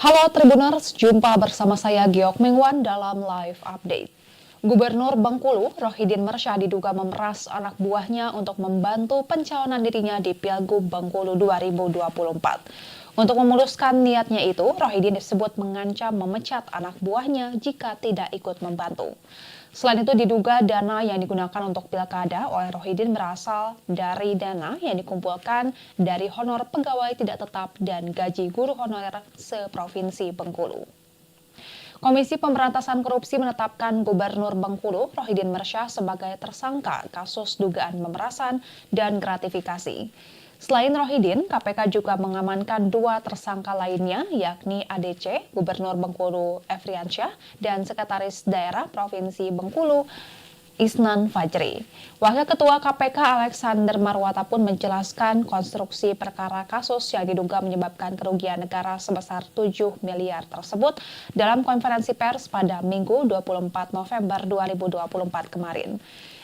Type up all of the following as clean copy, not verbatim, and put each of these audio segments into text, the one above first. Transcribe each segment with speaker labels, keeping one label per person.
Speaker 1: Halo Tribuners, jumpa bersama saya Giok Mengwan dalam live update. Gubernur Bengkulu, Rohidin Mersya diduga memeras anak buahnya untuk membantu pencalonan dirinya di Pilgub Bengkulu 2024. Untuk memuluskan niatnya itu, Rohidin disebut mengancam memecat anak buahnya jika tidak ikut membantu. Selain itu diduga dana yang digunakan untuk pilkada oleh Rohidin berasal dari dana yang dikumpulkan dari honor pegawai tidak tetap dan gaji guru honorer seprovinsi Bengkulu. Komisi Pemberantasan Korupsi menetapkan Gubernur Bengkulu Rohidin Mersya sebagai tersangka kasus dugaan pemerasan dan gratifikasi. Selain Rohidin, KPK juga mengamankan dua tersangka lainnya, yakni ADC, Gubernur Bengkulu Efriansyah, dan Sekretaris Daerah Provinsi Bengkulu, Isnan Fajri. Wakil Ketua KPK Alexander Marwata pun menjelaskan konstruksi perkara kasus yang diduga menyebabkan kerugian negara sebesar 7 miliar tersebut dalam konferensi pers pada Minggu 24 November 2024 kemarin.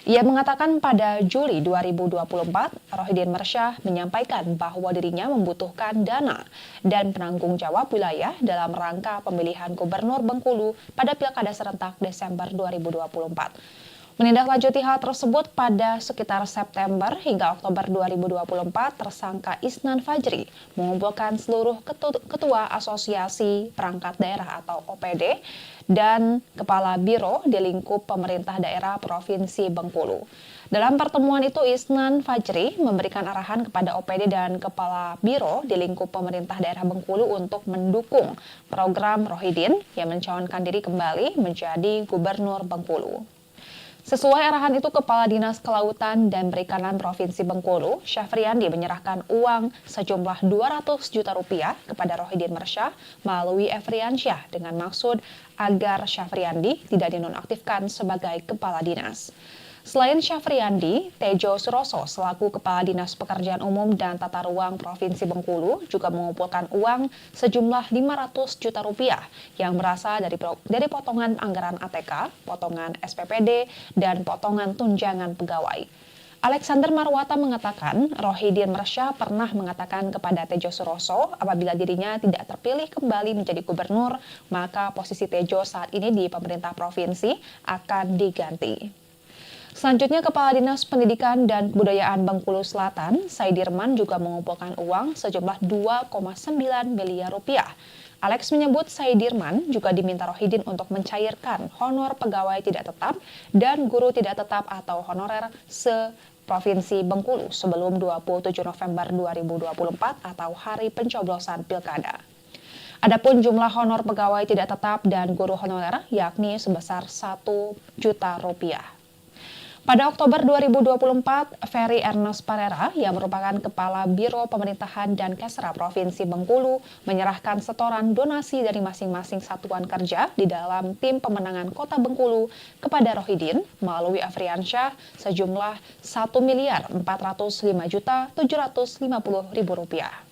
Speaker 1: Ia mengatakan pada Juli 2024, Rohidin Mersya menyampaikan bahwa dirinya membutuhkan dana dan penanggung jawab wilayah dalam rangka pemilihan Gubernur Bengkulu pada Pilkada serentak Desember 2024. Menindaklanjuti hal tersebut pada sekitar September hingga Oktober 2024, tersangka Isnan Fajri mengumpulkan seluruh ketua asosiasi perangkat daerah atau OPD dan kepala biro di lingkup pemerintah daerah Provinsi Bengkulu. Dalam pertemuan itu, Isnan Fajri memberikan arahan kepada OPD dan kepala biro di lingkup pemerintah daerah Bengkulu untuk mendukung program Rohidin yang mencalonkan diri kembali menjadi Gubernur Bengkulu. Sesuai arahan itu, Kepala Dinas Kelautan dan Perikanan Provinsi Bengkulu, Syafriandi menyerahkan uang sejumlah 200 juta rupiah kepada Rohidin Mersya melalui Efriansyah dengan maksud agar Syafriandi tidak dinonaktifkan sebagai Kepala Dinas. Selain Syafriandi, Tejo Suroso selaku Kepala Dinas Pekerjaan Umum dan Tata Ruang Provinsi Bengkulu juga mengumpulkan uang sejumlah 500 juta rupiah yang berasal dari potongan anggaran ATK, potongan SPPD, dan potongan tunjangan pegawai. Alexander Marwata mengatakan Rohidin Mersya pernah mengatakan kepada Tejo Suroso apabila dirinya tidak terpilih kembali menjadi gubernur, maka posisi Tejo saat ini di pemerintah provinsi akan diganti. Selanjutnya, Kepala Dinas Pendidikan dan Kebudayaan Bengkulu Selatan, Saidirman, juga mengumpulkan uang sejumlah 2,9 miliar rupiah. Alex menyebut Saidirman juga diminta Rohidin untuk mencairkan honor pegawai tidak tetap dan guru tidak tetap atau honorer se-Provinsi Bengkulu sebelum 27 November 2024 atau hari pencoblosan pilkada. Adapun jumlah honor pegawai tidak tetap dan guru honorer yakni sebesar 1 juta rupiah. Pada Oktober 2024, Ferry Ernest Parera yang merupakan Kepala Biro Pemerintahan dan Kesra Provinsi Bengkulu menyerahkan setoran donasi dari masing-masing satuan kerja di dalam tim pemenangan Kota Bengkulu kepada Rohidin melalui Efriansyah sejumlah Rp1.405.750.000.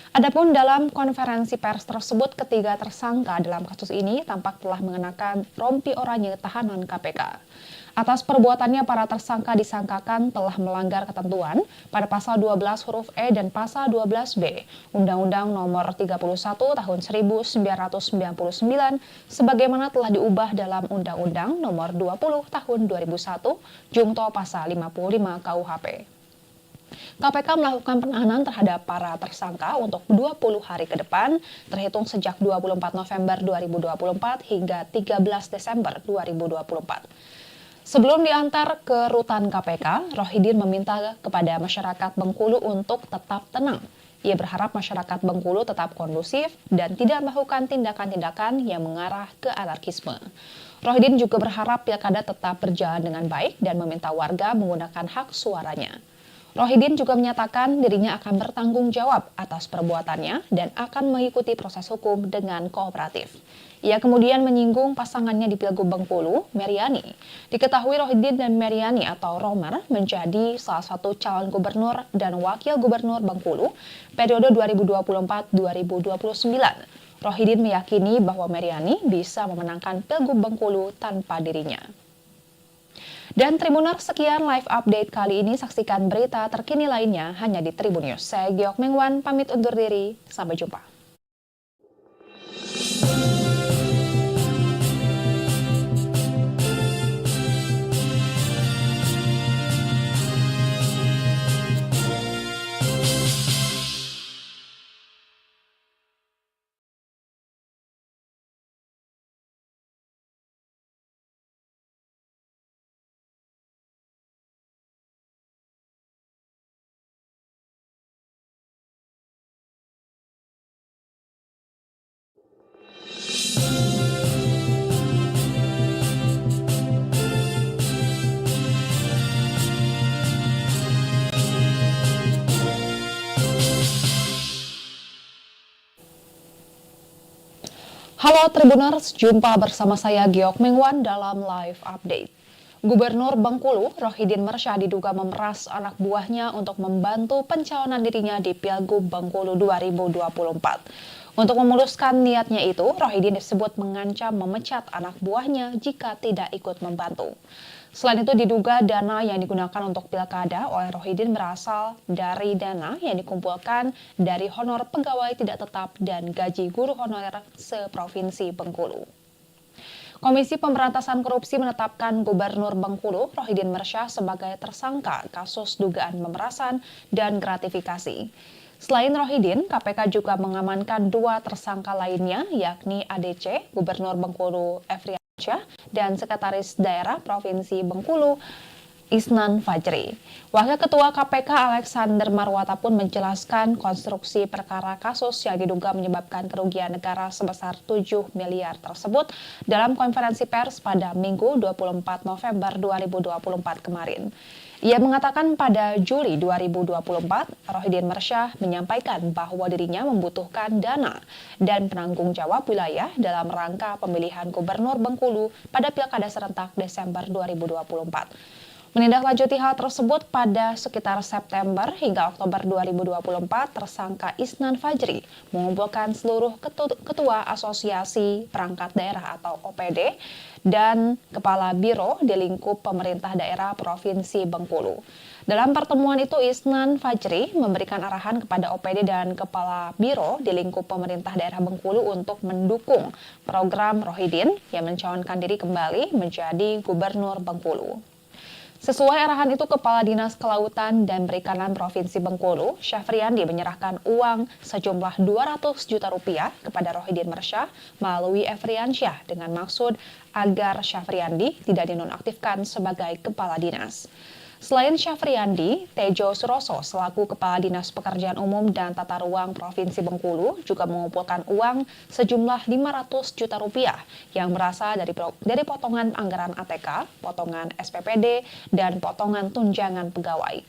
Speaker 1: Adapun dalam konferensi pers tersebut, ketiga tersangka dalam kasus ini tampak telah mengenakan rompi oranye tahanan KPK. Atas perbuatannya, para tersangka disangkakan telah melanggar ketentuan pada pasal 12 huruf E dan pasal 12B Undang-Undang Nomor 31 Tahun 1999 sebagaimana telah diubah dalam Undang-Undang Nomor 20 Tahun 2001 Jungto Pasal 55 KUHP. KPK melakukan penahanan terhadap para tersangka untuk 20 hari ke depan, terhitung sejak 24 November 2024 hingga 13 Desember 2024. Sebelum diantar ke rutan KPK, Rohidin meminta kepada masyarakat Bengkulu untuk tetap tenang. Ia berharap masyarakat Bengkulu tetap kondusif dan tidak melakukan tindakan-tindakan yang mengarah ke anarkisme. Rohidin juga berharap pilkada tetap berjalan dengan baik dan meminta warga menggunakan hak suaranya. Rohidin juga menyatakan dirinya akan bertanggung jawab atas perbuatannya dan akan mengikuti proses hukum dengan kooperatif. Ia kemudian menyinggung pasangannya di Pilgub Bengkulu, Meriani. Diketahui Rohidin dan Meriani atau Romer menjadi salah satu calon gubernur dan wakil gubernur Bengkulu periode 2024-2029. Rohidin meyakini bahwa Meriani bisa memenangkan Pilgub Bengkulu tanpa dirinya. Dan Tribuners, sekian live update kali ini. Saksikan berita terkini lainnya hanya di Tribun News. Saya Giok Mengwan, pamit undur diri. Sampai jumpa. Halo Tribuners, jumpa bersama saya Giok Mengwan dalam live update. Gubernur Bengkulu, Rohidin Mersyah diduga memeras anak buahnya untuk membantu pencalonan dirinya di Pilgub Bengkulu 2024. Untuk memuluskan niatnya itu, Rohidin disebut mengancam memecat anak buahnya jika tidak ikut membantu. Selain itu diduga dana yang digunakan untuk pilkada oleh Rohidin berasal dari dana yang dikumpulkan dari honor pegawai tidak tetap dan gaji guru honorer seprovinsi Bengkulu. Komisi Pemberantasan Korupsi menetapkan Gubernur Bengkulu, Rohidin Mersyah sebagai tersangka kasus dugaan pemerasan dan gratifikasi. Selain Rohidin, KPK juga mengamankan 2 tersangka lainnya, yakni ADC, Gubernur Bengkulu Efriansyah, dan Sekretaris Daerah Provinsi Bengkulu, Isnan Fajri. Wakil Ketua KPK Alexander Marwata pun menjelaskan konstruksi perkara kasus yang diduga menyebabkan kerugian negara sebesar 7 miliar tersebut dalam konferensi pers pada Minggu 24 November 2024 kemarin. Ia mengatakan pada Juli 2024, Rohidin Mersyah menyampaikan bahwa dirinya membutuhkan dana dan penanggung jawab wilayah dalam rangka pemilihan Gubernur Bengkulu pada Pilkada serentak Desember 2024. Menindaklanjuti hal tersebut pada sekitar September hingga Oktober 2024, tersangka Isnan Fajri mengumpulkan seluruh ketua asosiasi perangkat daerah atau OPD dan kepala biro di lingkup pemerintah daerah Provinsi Bengkulu. Dalam pertemuan itu, Isnan Fajri memberikan arahan kepada OPD dan kepala biro di lingkup pemerintah daerah Bengkulu untuk mendukung program Rohidin yang mencalonkan diri kembali menjadi Gubernur Bengkulu. Sesuai arahan itu, Kepala Dinas Kelautan dan Perikanan Provinsi Bengkulu, Syafriandi menyerahkan uang sejumlah 200 juta rupiah kepada Rohidin Mersyah melalui Efriansyah dengan maksud agar Syafriandi tidak dinonaktifkan sebagai Kepala Dinas. Selain Syafriandi, Tejo Suroso selaku Kepala Dinas Pekerjaan Umum dan Tata Ruang Provinsi Bengkulu juga mengumpulkan uang sejumlah 500 juta rupiah yang berasal dari potongan anggaran ATK, potongan SPPD, dan potongan tunjangan pegawai.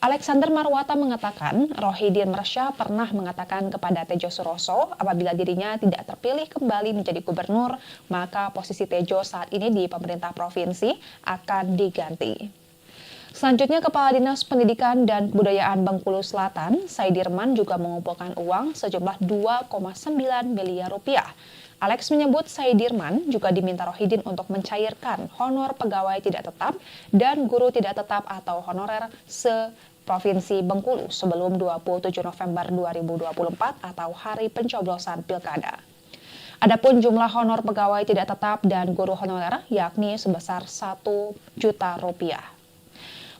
Speaker 1: Alexander Marwata mengatakan Rohidin Mersyah pernah mengatakan kepada Tejo Suroso apabila dirinya tidak terpilih kembali menjadi gubernur, maka posisi Tejo saat ini di pemerintah provinsi akan diganti. Selanjutnya, Kepala Dinas Pendidikan dan Kebudayaan Bengkulu Selatan, Saidirman juga mengumpulkan uang sejumlah 2,9 miliar rupiah. Alex menyebut Saidirman juga diminta Rohidin untuk mencairkan honor pegawai tidak tetap dan guru tidak tetap atau honorer se-Provinsi Bengkulu sebelum 27 November 2024 atau hari pencoblosan pilkada. Adapun jumlah honor pegawai tidak tetap dan guru honorer yakni sebesar 1 juta rupiah.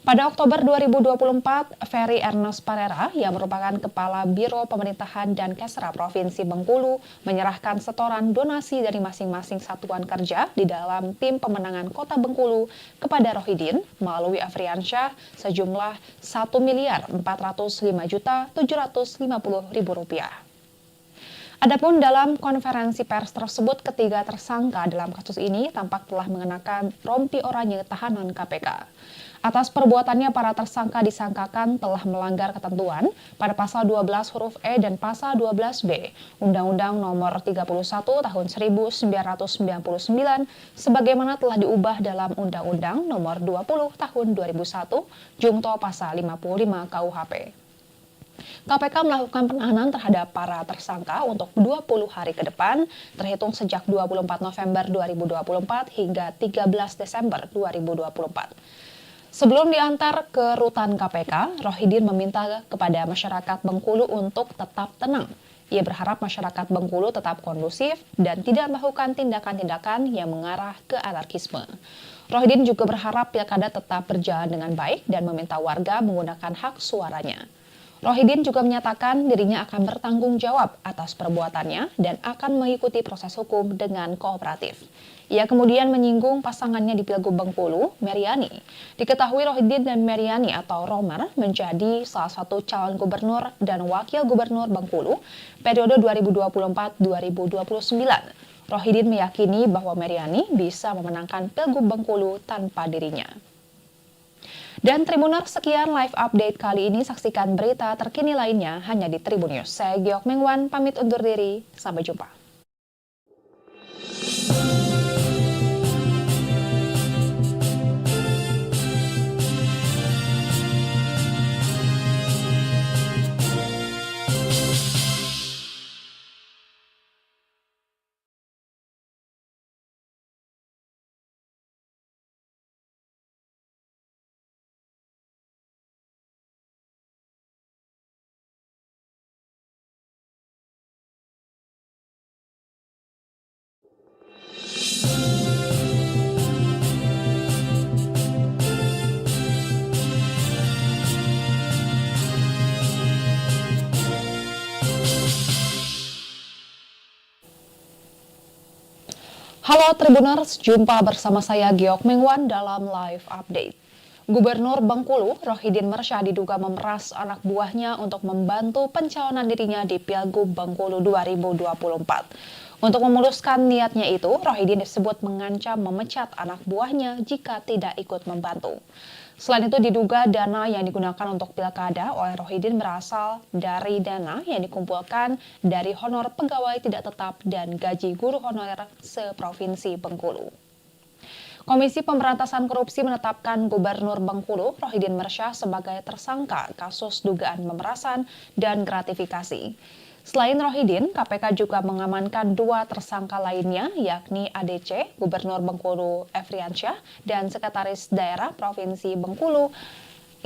Speaker 1: Pada Oktober 2024, Ferry Ernest Parera yang merupakan Kepala Biro Pemerintahan dan Kesra Provinsi Bengkulu menyerahkan setoran donasi dari masing-masing satuan kerja di dalam tim pemenangan Kota Bengkulu kepada Rohidin melalui Efriansyah sejumlah Rp1.405.750.000. Adapun dalam konferensi pers tersebut, ketiga tersangka dalam kasus ini tampak telah mengenakan rompi oranye tahanan KPK. Atas perbuatannya, para tersangka disangkakan telah melanggar ketentuan pada pasal 12 huruf E dan pasal 12B Undang-Undang Nomor 31 Tahun 1999 sebagaimana telah diubah dalam Undang-Undang Nomor 20 Tahun 2001 Jungto Pasal 55 KUHP. KPK melakukan penahanan terhadap para tersangka untuk 20 hari ke depan, terhitung sejak 24 November 2024 hingga 13 Desember 2024. Sebelum diantar ke rutan KPK, Rohidin meminta kepada masyarakat Bengkulu untuk tetap tenang. Ia berharap masyarakat Bengkulu tetap kondusif dan tidak melakukan tindakan-tindakan yang mengarah ke anarkisme. Rohidin juga berharap pilkada tetap berjalan dengan baik dan meminta warga menggunakan hak suaranya. Rohidin juga menyatakan dirinya akan bertanggung jawab atas perbuatannya dan akan mengikuti proses hukum dengan kooperatif. Ia kemudian menyinggung pasangannya di Pilgub Bengkulu, Meriani. Diketahui Rohidin dan Meriani atau Romer menjadi salah satu calon gubernur dan wakil gubernur Bengkulu periode 2024-2029. Rohidin meyakini bahwa Meriani bisa memenangkan Pilgub Bengkulu tanpa dirinya. Dan Tribuners, sekian live update kali ini. Saksikan berita terkini lainnya hanya di Tribun News. Saya Giok Mengwan, pamit undur diri. Sampai jumpa. Halo Tribuners, jumpa bersama saya Giok Mengwan dalam live update. Gubernur Bengkulu, Rohidin Mersyah diduga memeras anak buahnya untuk membantu pencalonan dirinya di Pilgub Bengkulu 2024. Untuk memuluskan niatnya itu, Rohidin disebut mengancam memecat anak buahnya jika tidak ikut membantu. Selain itu diduga dana yang digunakan untuk pilkada oleh Rohidin berasal dari dana yang dikumpulkan dari honor pegawai tidak tetap dan gaji guru honorer seprovinsi Bengkulu. Komisi Pemberantasan Korupsi menetapkan Gubernur Bengkulu, Rohidin Mersyah, sebagai tersangka kasus dugaan pemerasan dan gratifikasi. Selain Rohidin, KPK juga mengamankan 2 tersangka lainnya, yakni ADC, Gubernur Bengkulu Efriansyah, dan Sekretaris Daerah Provinsi Bengkulu,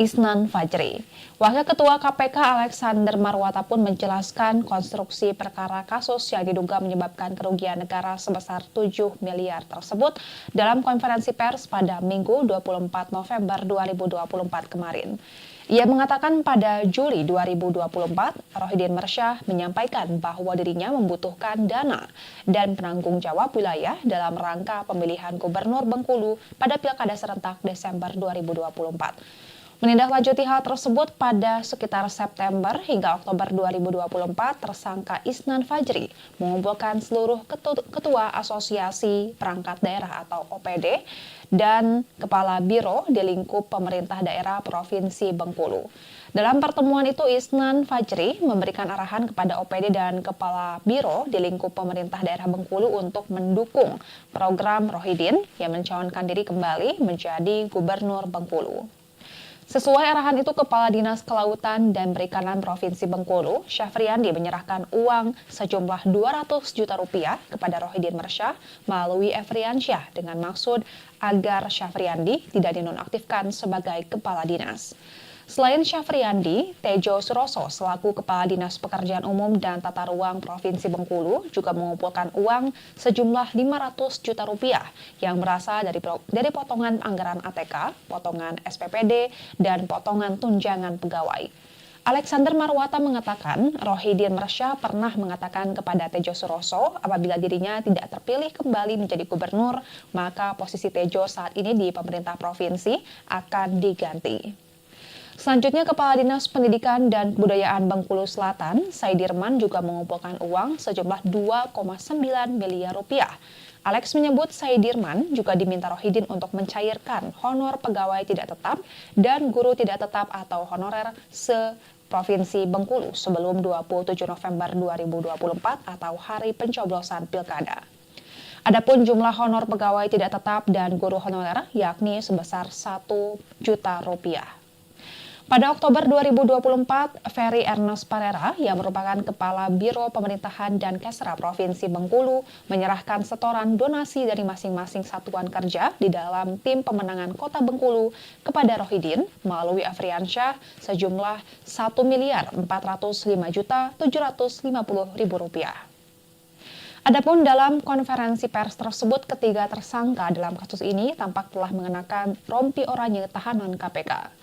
Speaker 1: Isnan Fajri. Wakil Ketua KPK Alexander Marwata pun menjelaskan konstruksi perkara kasus yang diduga menyebabkan kerugian negara sebesar 7 miliar tersebut dalam konferensi pers pada Minggu 24 November 2024 kemarin. Ia mengatakan pada Juli 2024, Rohidin Mersyah menyampaikan bahwa dirinya membutuhkan dana dan penanggung jawab wilayah dalam rangka pemilihan Gubernur Bengkulu pada Pilkada serentak Desember 2024. Menindaklanjuti hal tersebut pada sekitar September hingga Oktober 2024, tersangka Isnan Fajri mengumpulkan seluruh ketua asosiasi perangkat daerah atau OPD dan kepala biro di lingkup pemerintah daerah Provinsi Bengkulu. Dalam pertemuan itu, Isnan Fajri memberikan arahan kepada OPD dan kepala biro di lingkup pemerintah daerah Bengkulu untuk mendukung program Rohidin yang mencalonkan diri kembali menjadi Gubernur Bengkulu. Sesuai arahan itu, Kepala Dinas Kelautan dan Perikanan Provinsi Bengkulu, Syafriandi, menyerahkan uang sejumlah 200 juta rupiah kepada Rohidin Mersyah melalui Efriansyah dengan maksud agar Syafriandi tidak dinonaktifkan sebagai Kepala Dinas. Selain Syafriandi, Tejo Suroso selaku Kepala Dinas Pekerjaan Umum dan Tata Ruang Provinsi Bengkulu juga mengumpulkan uang sejumlah 500 juta rupiah yang berasal dari potongan anggaran ATK, potongan SPPD, dan potongan tunjangan pegawai. Alexander Marwata mengatakan Rohidin Mersyah pernah mengatakan kepada Tejo Suroso apabila dirinya tidak terpilih kembali menjadi gubernur, maka posisi Tejo saat ini di pemerintah provinsi akan diganti. Selanjutnya, Kepala Dinas Pendidikan dan Kebudayaan Bengkulu Selatan, Saidirman, juga mengumpulkan uang sejumlah 2,9 miliar rupiah. Alex menyebut Saidirman juga diminta Rohidin untuk mencairkan honor pegawai tidak tetap dan guru tidak tetap atau honorer se-Provinsi Bengkulu sebelum 27 November 2024 atau hari pencoblosan pilkada. Adapun jumlah honor pegawai tidak tetap dan guru honorer yakni sebesar 1 juta rupiah. Pada Oktober 2024, Ferry Ernest Parera yang merupakan Kepala Biro Pemerintahan dan Kesra Provinsi Bengkulu menyerahkan setoran donasi dari masing-masing satuan kerja di dalam tim pemenangan Kota Bengkulu kepada Rohidin melalui Efriansyah sejumlah Rp1.405.750.000. Adapun dalam konferensi pers tersebut, ketiga tersangka dalam kasus ini tampak telah mengenakan rompi oranye tahanan KPK.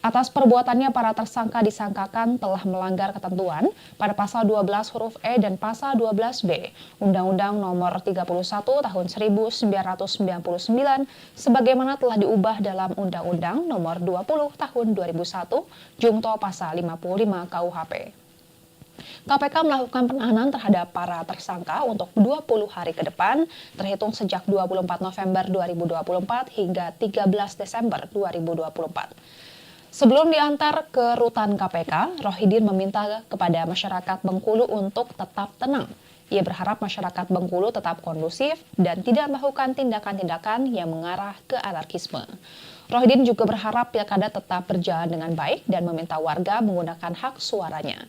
Speaker 1: Atas perbuatannya, para tersangka disangkakan telah melanggar ketentuan pada pasal 12 huruf E dan pasal 12B Undang-Undang Nomor 31 Tahun 1999 sebagaimana telah diubah dalam Undang-Undang Nomor 20 Tahun 2001 Jungto Pasal 55 KUHP. KPK melakukan penahanan terhadap para tersangka untuk 20 hari ke depan, terhitung sejak 24 November 2024 hingga 13 Desember 2024. Sebelum diantar ke rutan KPK, Rohidin meminta kepada masyarakat Bengkulu untuk tetap tenang. Ia berharap masyarakat Bengkulu tetap kondusif dan tidak melakukan tindakan-tindakan yang mengarah ke anarkisme. Rohidin juga berharap pilkada tetap berjalan dengan baik dan meminta warga menggunakan hak suaranya.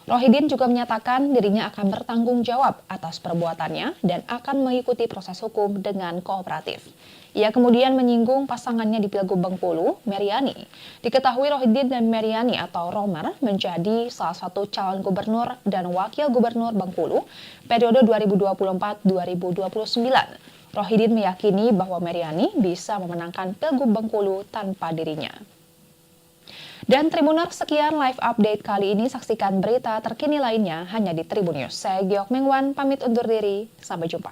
Speaker 1: Rohidin juga menyatakan dirinya akan bertanggung jawab atas perbuatannya dan akan mengikuti proses hukum dengan kooperatif. Ia kemudian menyinggung pasangannya di Pilgub Bengkulu, Meriani. Diketahui Rohidin dan Meriani atau Romer menjadi salah satu calon gubernur dan wakil gubernur Bengkulu periode 2024-2029. Rohidin meyakini bahwa Meriani bisa memenangkan Pilgub Bengkulu tanpa dirinya. Dan Tribuners, sekian live update kali ini. Saksikan berita terkini lainnya hanya di Tribun News. Saya Giok Mengwan, pamit undur diri. Sampai jumpa.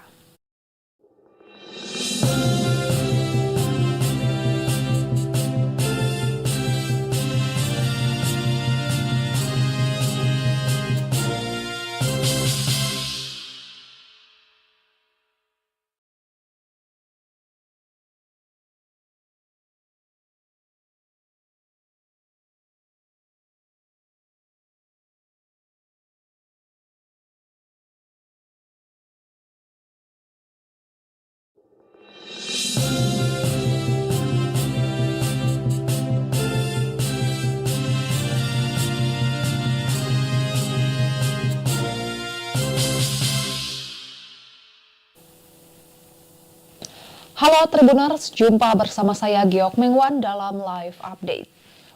Speaker 1: Halo Tribuners, jumpa bersama saya Giok Mengwan dalam live update.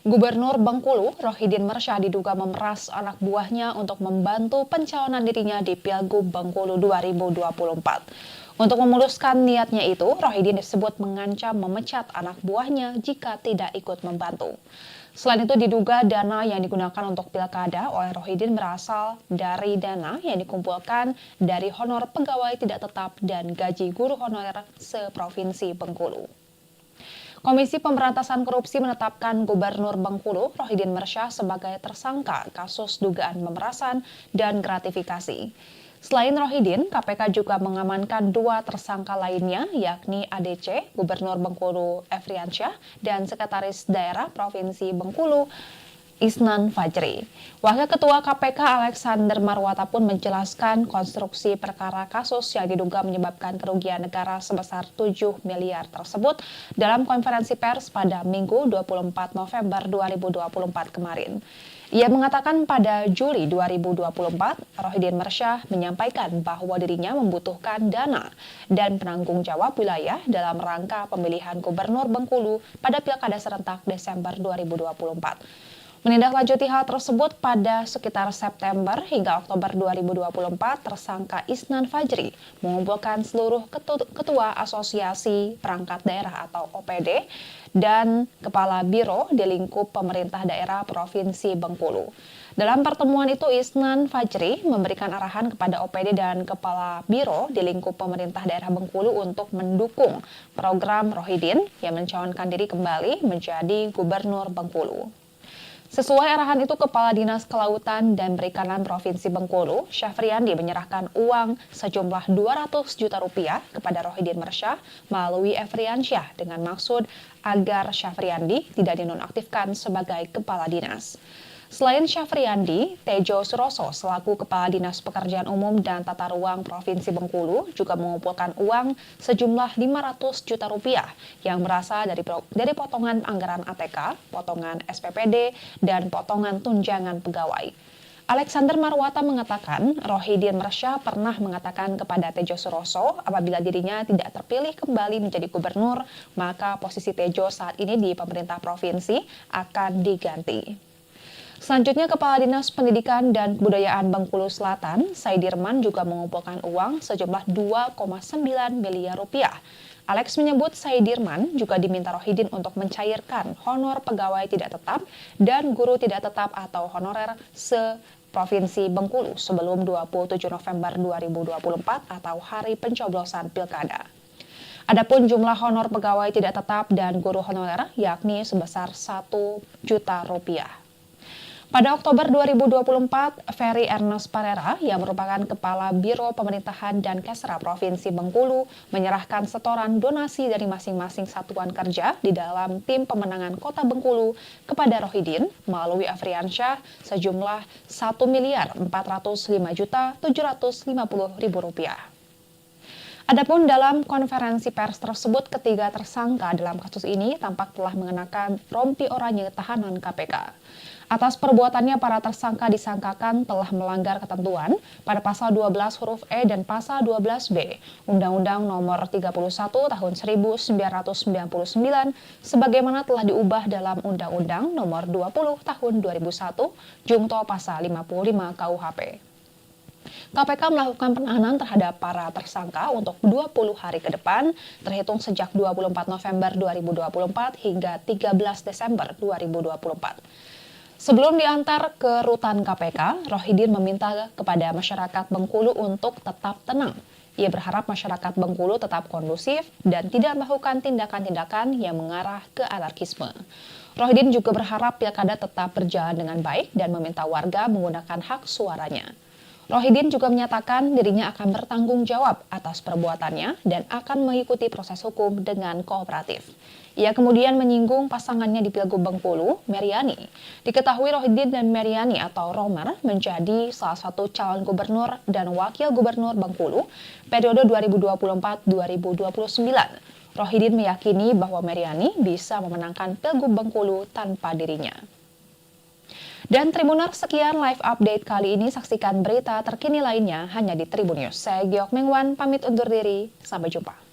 Speaker 1: Gubernur Bengkulu, Rohidin Mersyah diduga memeras anak buahnya untuk membantu pencalonan dirinya di Pilgub Bengkulu 2024. Untuk memuluskan niatnya itu, Rohidin disebut mengancam memecat anak buahnya jika tidak ikut membantu. Selain itu diduga dana yang digunakan untuk pilkada oleh Rohidin berasal dari dana yang dikumpulkan dari honor pegawai tidak tetap dan gaji guru honorer seprovinsi Bengkulu. Komisi Pemberantasan Korupsi menetapkan Gubernur Bengkulu, Rohidin Mersyah sebagai tersangka kasus dugaan pemerasan dan gratifikasi. Selain Rohidin, KPK juga mengamankan 2 tersangka lainnya, yakni ADC, Gubernur Bengkulu Efriansyah, dan Sekretaris Daerah Provinsi Bengkulu, Isnan Fajri. Wakil Ketua KPK Alexander Marwata pun menjelaskan konstruksi perkara kasus yang diduga menyebabkan kerugian negara sebesar 7 miliar tersebut dalam konferensi pers pada Minggu 24 November 2024 kemarin. Ia mengatakan pada Juli 2024, Rohidin Mersyah menyampaikan bahwa dirinya membutuhkan dana dan penanggung jawab wilayah dalam rangka pemilihan Gubernur Bengkulu pada Pilkada serentak Desember 2024. Menindaklanjuti hal tersebut pada sekitar September hingga Oktober 2024, tersangka Isnan Fajri mengumpulkan seluruh ketua asosiasi perangkat daerah atau OPD dan kepala biro di lingkup pemerintah daerah Provinsi Bengkulu. Dalam pertemuan itu, Isnan Fajri memberikan arahan kepada OPD dan kepala biro di lingkup pemerintah daerah Bengkulu untuk mendukung program Rohidin yang mencalonkan diri kembali menjadi Gubernur Bengkulu. Sesuai arahan itu, Kepala Dinas Kelautan dan Perikanan Provinsi Bengkulu, Syafriandi menyerahkan uang sejumlah 200 juta rupiah kepada Rohidin Mersyah melalui Efriansyah dengan maksud agar Syafriandi tidak dinonaktifkan sebagai Kepala Dinas. Selain Syafriandi, Tejo Suroso selaku Kepala Dinas Pekerjaan Umum dan Tata Ruang Provinsi Bengkulu juga mengumpulkan uang sejumlah 500 juta rupiah yang berasal dari potongan anggaran ATK, potongan SPPD, dan potongan tunjangan pegawai. Alexander Marwata mengatakan Rohidin Mersyah pernah mengatakan kepada Tejo Suroso apabila dirinya tidak terpilih kembali menjadi gubernur, maka posisi Tejo saat ini di pemerintah provinsi akan diganti. Selanjutnya, Kepala Dinas Pendidikan dan Kebudayaan Bengkulu Selatan, Saidirman juga mengumpulkan uang sejumlah 2,9 miliar rupiah. Alex menyebut Saidirman juga diminta Rohidin untuk mencairkan honor pegawai tidak tetap dan guru tidak tetap atau honorer se-Provinsi Bengkulu sebelum 27 November 2024 atau hari pencoblosan pilkada. Adapun jumlah honor pegawai tidak tetap dan guru honorer yakni sebesar 1 juta rupiah. Pada Oktober 2024, Ferry Ernest Parera yang merupakan Kepala Biro Pemerintahan dan Kesra Provinsi Bengkulu menyerahkan setoran donasi dari masing-masing satuan kerja di dalam tim pemenangan Kota Bengkulu kepada Rohidin melalui Afriansyah sejumlah Rp1.405.750.000. Adapun dalam konferensi pers tersebut, ketiga tersangka dalam kasus ini tampak telah mengenakan rompi oranye tahanan KPK. Atas perbuatannya, para tersangka disangkakan telah melanggar ketentuan pada pasal 12 huruf E dan pasal 12B Undang-Undang Nomor 31 Tahun 1999 sebagaimana telah diubah dalam Undang-Undang Nomor 20 Tahun 2001 Jungto Pasal 55 KUHP. KPK melakukan penahanan terhadap para tersangka untuk 20 hari ke depan, terhitung sejak 24 November 2024 hingga 13 Desember 2024. Sebelum diantar ke rutan KPK, Rohidin meminta kepada masyarakat Bengkulu untuk tetap tenang. Ia berharap masyarakat Bengkulu tetap kondusif dan tidak melakukan tindakan-tindakan yang mengarah ke anarkisme. Rohidin juga berharap pilkada tetap berjalan dengan baik dan meminta warga menggunakan hak suaranya. Rohidin juga menyatakan dirinya akan bertanggung jawab atas perbuatannya dan akan mengikuti proses hukum dengan kooperatif. Ia kemudian menyinggung pasangannya di Pilgub Bengkulu, Meriani. Diketahui Rohidin dan Meriani atau Romer menjadi salah satu calon gubernur dan wakil gubernur Bengkulu periode 2024-2029. Rohidin meyakini bahwa Meriani bisa memenangkan Pilgub Bengkulu tanpa dirinya. Dan Tribuners, sekian live update kali ini. Saksikan berita terkini lainnya hanya di Tribun News. Saya Giok Mengwan, pamit undur diri. Sampai jumpa.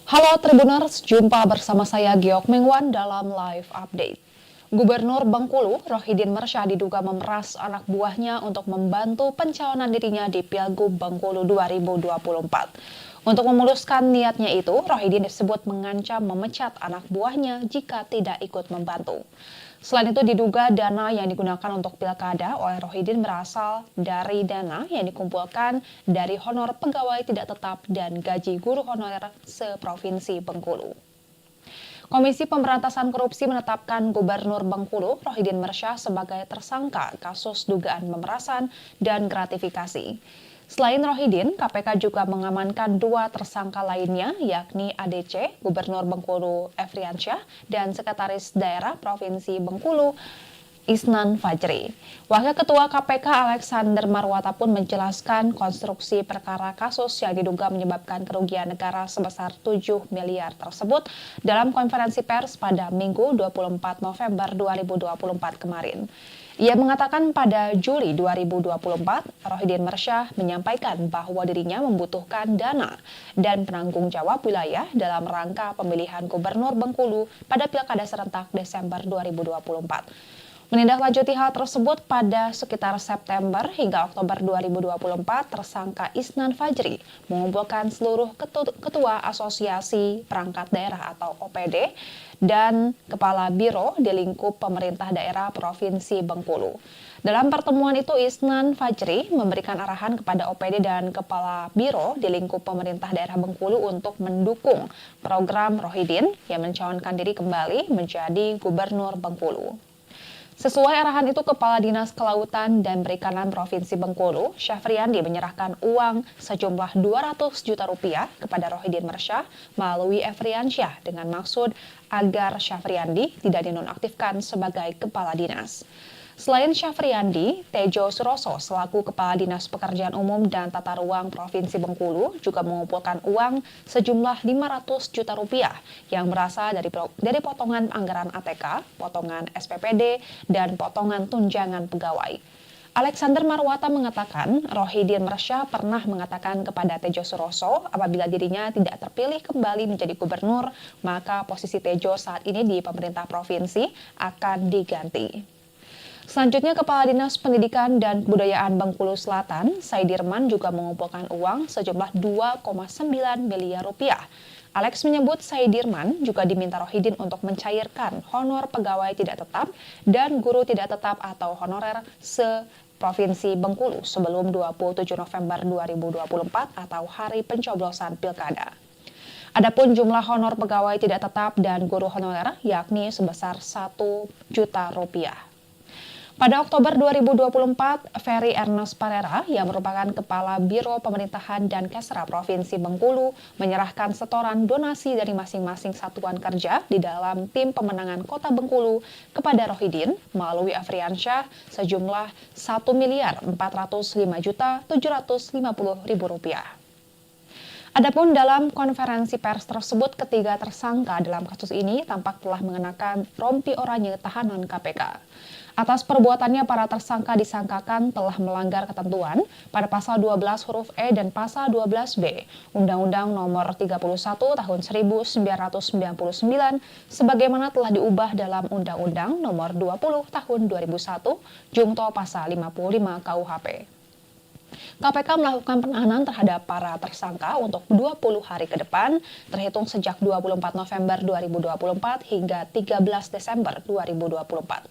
Speaker 1: Halo Tribuners, jumpa bersama saya Giok Mengwan dalam live update. Gubernur Bengkulu, Rohidin Mersyah diduga memeras anak buahnya untuk membantu pencalonan dirinya di Pilgub Bengkulu 2024. Untuk memuluskan niatnya itu, Rohidin disebut mengancam memecat anak buahnya jika tidak ikut membantu. Selain itu, diduga dana yang digunakan untuk pilkada oleh Rohidin berasal dari dana yang dikumpulkan dari honor pegawai tidak tetap dan gaji guru honorer seprovinsi Bengkulu. Komisi Pemberantasan Korupsi menetapkan Gubernur Bengkulu, Rohidin Mersyah, sebagai tersangka kasus dugaan pemerasan dan gratifikasi. Selain Rohidin, KPK juga mengamankan dua tersangka lainnya, yakni ADC, Gubernur Bengkulu Afriansyah, dan Sekretaris Daerah Provinsi Bengkulu, Isnan Fajri. Wakil Ketua KPK Alexander Marwata pun menjelaskan konstruksi perkara kasus yang diduga menyebabkan kerugian negara sebesar 7 miliar tersebut dalam konferensi pers pada Minggu 24 November 2024 kemarin. Ia mengatakan pada Juli 2024, Rohidin Mersyah menyampaikan bahwa dirinya membutuhkan dana dan penanggung jawab wilayah dalam rangka pemilihan Gubernur Bengkulu pada Pilkada serentak Desember 2024. Menindaklanjuti hal tersebut pada sekitar September hingga Oktober 2024, tersangka Isnan Fajri mengumpulkan seluruh ketua asosiasi perangkat daerah atau OPD dan kepala biro di lingkup pemerintah daerah Provinsi Bengkulu. Dalam pertemuan itu, Isnan Fajri memberikan arahan kepada OPD dan kepala biro di lingkup pemerintah daerah Bengkulu untuk mendukung program Rohidin yang mencalonkan diri kembali menjadi Gubernur Bengkulu. Sesuai arahan itu, Kepala Dinas Kelautan dan Perikanan Provinsi Bengkulu, Syafriandi, menyerahkan uang sejumlah 200 juta rupiah kepada Rohidin Mersyah melalui Afriansyah dengan maksud agar Syafriandi tidak dinonaktifkan sebagai Kepala Dinas. Selain Syafriandi, Tejo Suroso selaku Kepala Dinas Pekerjaan Umum dan Tata Ruang Provinsi Bengkulu juga mengumpulkan uang sejumlah 500 juta rupiah yang berasal dari potongan anggaran ATK, potongan SPPD, dan potongan tunjangan pegawai. Alexander Marwata mengatakan, Rohidin Mersya pernah mengatakan kepada Tejo Suroso apabila dirinya tidak terpilih kembali menjadi gubernur, maka posisi Tejo saat ini di pemerintah provinsi akan diganti. Selanjutnya, Kepala Dinas Pendidikan dan Kebudayaan Bengkulu Selatan, Saidirman juga mengumpulkan uang sejumlah 2,9 miliar rupiah. Alex menyebut Saidirman juga diminta Rohidin untuk mencairkan honor pegawai tidak tetap dan guru tidak tetap atau honorer se-Provinsi Bengkulu sebelum 27 November 2024 atau hari pencoblosan Pilkada. Adapun jumlah honor pegawai tidak tetap dan guru honorer yakni sebesar 1 juta rupiah. Pada Oktober 2024, Ferry Ernest Parera yang merupakan Kepala Biro Pemerintahan dan Kesra Provinsi Bengkulu menyerahkan setoran donasi dari masing-masing satuan kerja di dalam tim pemenangan Kota Bengkulu kepada Rohidin melalui Afriansyah sejumlah Rp1.405.750.000. Adapun dalam konferensi pers tersebut, ketiga tersangka dalam kasus ini tampak telah mengenakan rompi oranye tahanan KPK. Atas perbuatannya, para tersangka disangkakan telah melanggar ketentuan pada pasal 12 huruf E dan pasal 12B Undang-Undang Nomor 31 Tahun 1999 sebagaimana telah diubah dalam Undang-Undang Nomor 20 Tahun 2001 Jungto Pasal 55 KUHP. KPK melakukan penahanan terhadap para tersangka untuk 20 hari ke depan, terhitung sejak 24 November 2024 hingga 13 Desember 2024.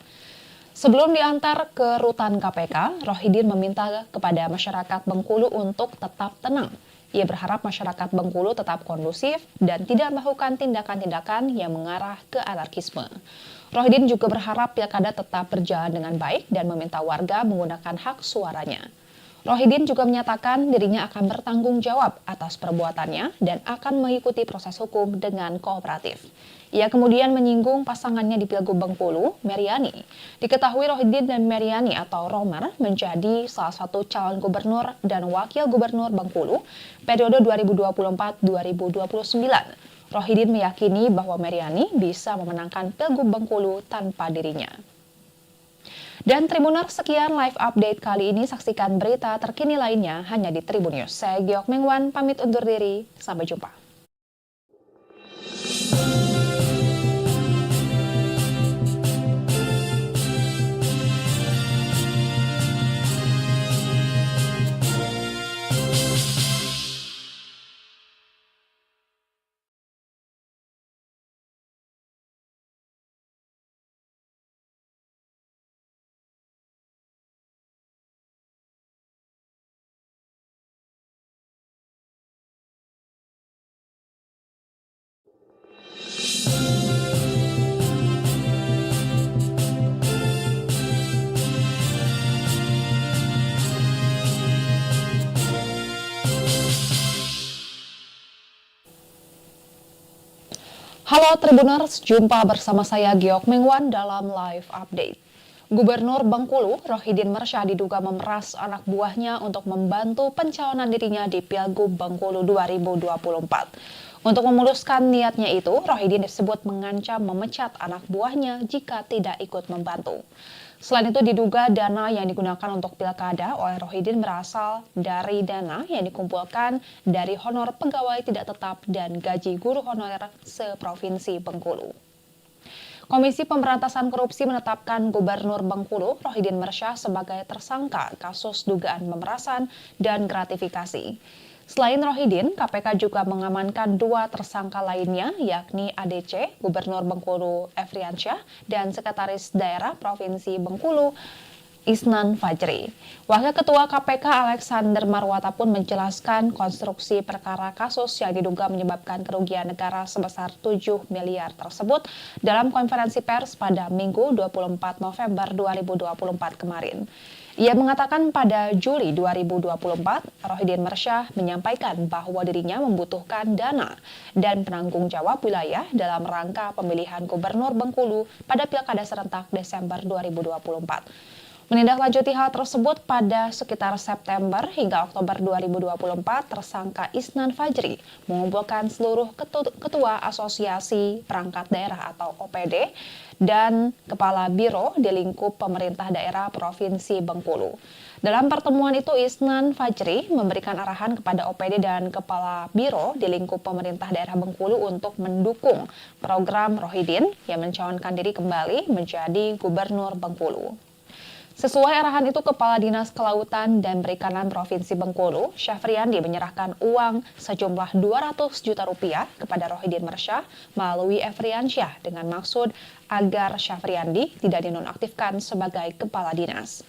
Speaker 1: Sebelum diantar ke rutan KPK, Rohidin meminta kepada masyarakat Bengkulu untuk tetap tenang. Ia berharap masyarakat Bengkulu tetap kondusif dan tidak melakukan tindakan-tindakan yang mengarah ke anarkisme. Rohidin juga berharap pilkada tetap berjalan dengan baik dan meminta warga menggunakan hak suaranya. Rohidin juga menyatakan dirinya akan bertanggung jawab atas perbuatannya dan akan mengikuti proses hukum dengan kooperatif. Ia kemudian menyinggung pasangannya di Pilgub Bengkulu, Meriani. Diketahui Rohidin dan Meriani atau Romer menjadi salah satu calon gubernur dan wakil gubernur Bengkulu periode 2024-2029. Rohidin meyakini bahwa Meriani bisa memenangkan Pilgub Bengkulu tanpa dirinya. Dan Tribuners, sekian live update kali ini. Saksikan berita terkini lainnya hanya di Tribun News. Saya Giok Mengwan, pamit undur diri. Sampai jumpa. Halo Tribuners, jumpa bersama saya Giok Mengwan dalam live update. Gubernur Bengkulu, Rohidin Mersya diduga memeras anak buahnya untuk membantu pencalonan dirinya di Pilgub Bengkulu 2024. Untuk memuluskan niatnya itu, Rohidin disebut mengancam memecat anak buahnya jika tidak ikut membantu. Selain itu, diduga dana yang digunakan untuk pilkada oleh Rohidin berasal dari dana yang dikumpulkan dari honor pegawai tidak tetap dan gaji guru honorer se-Provinsi Bengkulu. Komisi Pemberantasan Korupsi menetapkan Gubernur Bengkulu, Rohidin Mersya, sebagai tersangka kasus dugaan pemerasan dan gratifikasi. Selain Rohidin, KPK juga mengamankan 2 tersangka lainnya, yakni ADC, Gubernur Bengkulu Afriansyah, dan Sekretaris Daerah Provinsi Bengkulu, Isnan Fajri. Wakil Ketua KPK Alexander Marwata pun menjelaskan konstruksi perkara kasus yang diduga menyebabkan kerugian negara sebesar 7 miliar tersebut dalam konferensi pers pada Minggu 24 November 2024 kemarin. Ia mengatakan pada Juli 2024, Rohidin Mersyah menyampaikan bahwa dirinya membutuhkan dana dan penanggung jawab wilayah dalam rangka pemilihan Gubernur Bengkulu pada Pilkada serentak Desember 2024. Menindaklanjuti hal tersebut pada sekitar September hingga Oktober 2024, tersangka Isnan Fajri mengumpulkan seluruh ketua asosiasi perangkat daerah atau OPD dan kepala biro di lingkup pemerintah daerah Provinsi Bengkulu. Dalam pertemuan itu, Isnan Fajri memberikan arahan kepada OPD dan kepala biro di lingkup pemerintah daerah Bengkulu untuk mendukung program Rohidin yang mencalonkan diri kembali menjadi Gubernur Bengkulu. Sesuai arahan itu, Kepala Dinas Kelautan dan Perikanan Provinsi Bengkulu, Syafriandi menyerahkan uang sejumlah 200 juta rupiah kepada Rohidin Mersyah melalui Efriansyah dengan maksud agar Syafriandi tidak dinonaktifkan sebagai Kepala Dinas.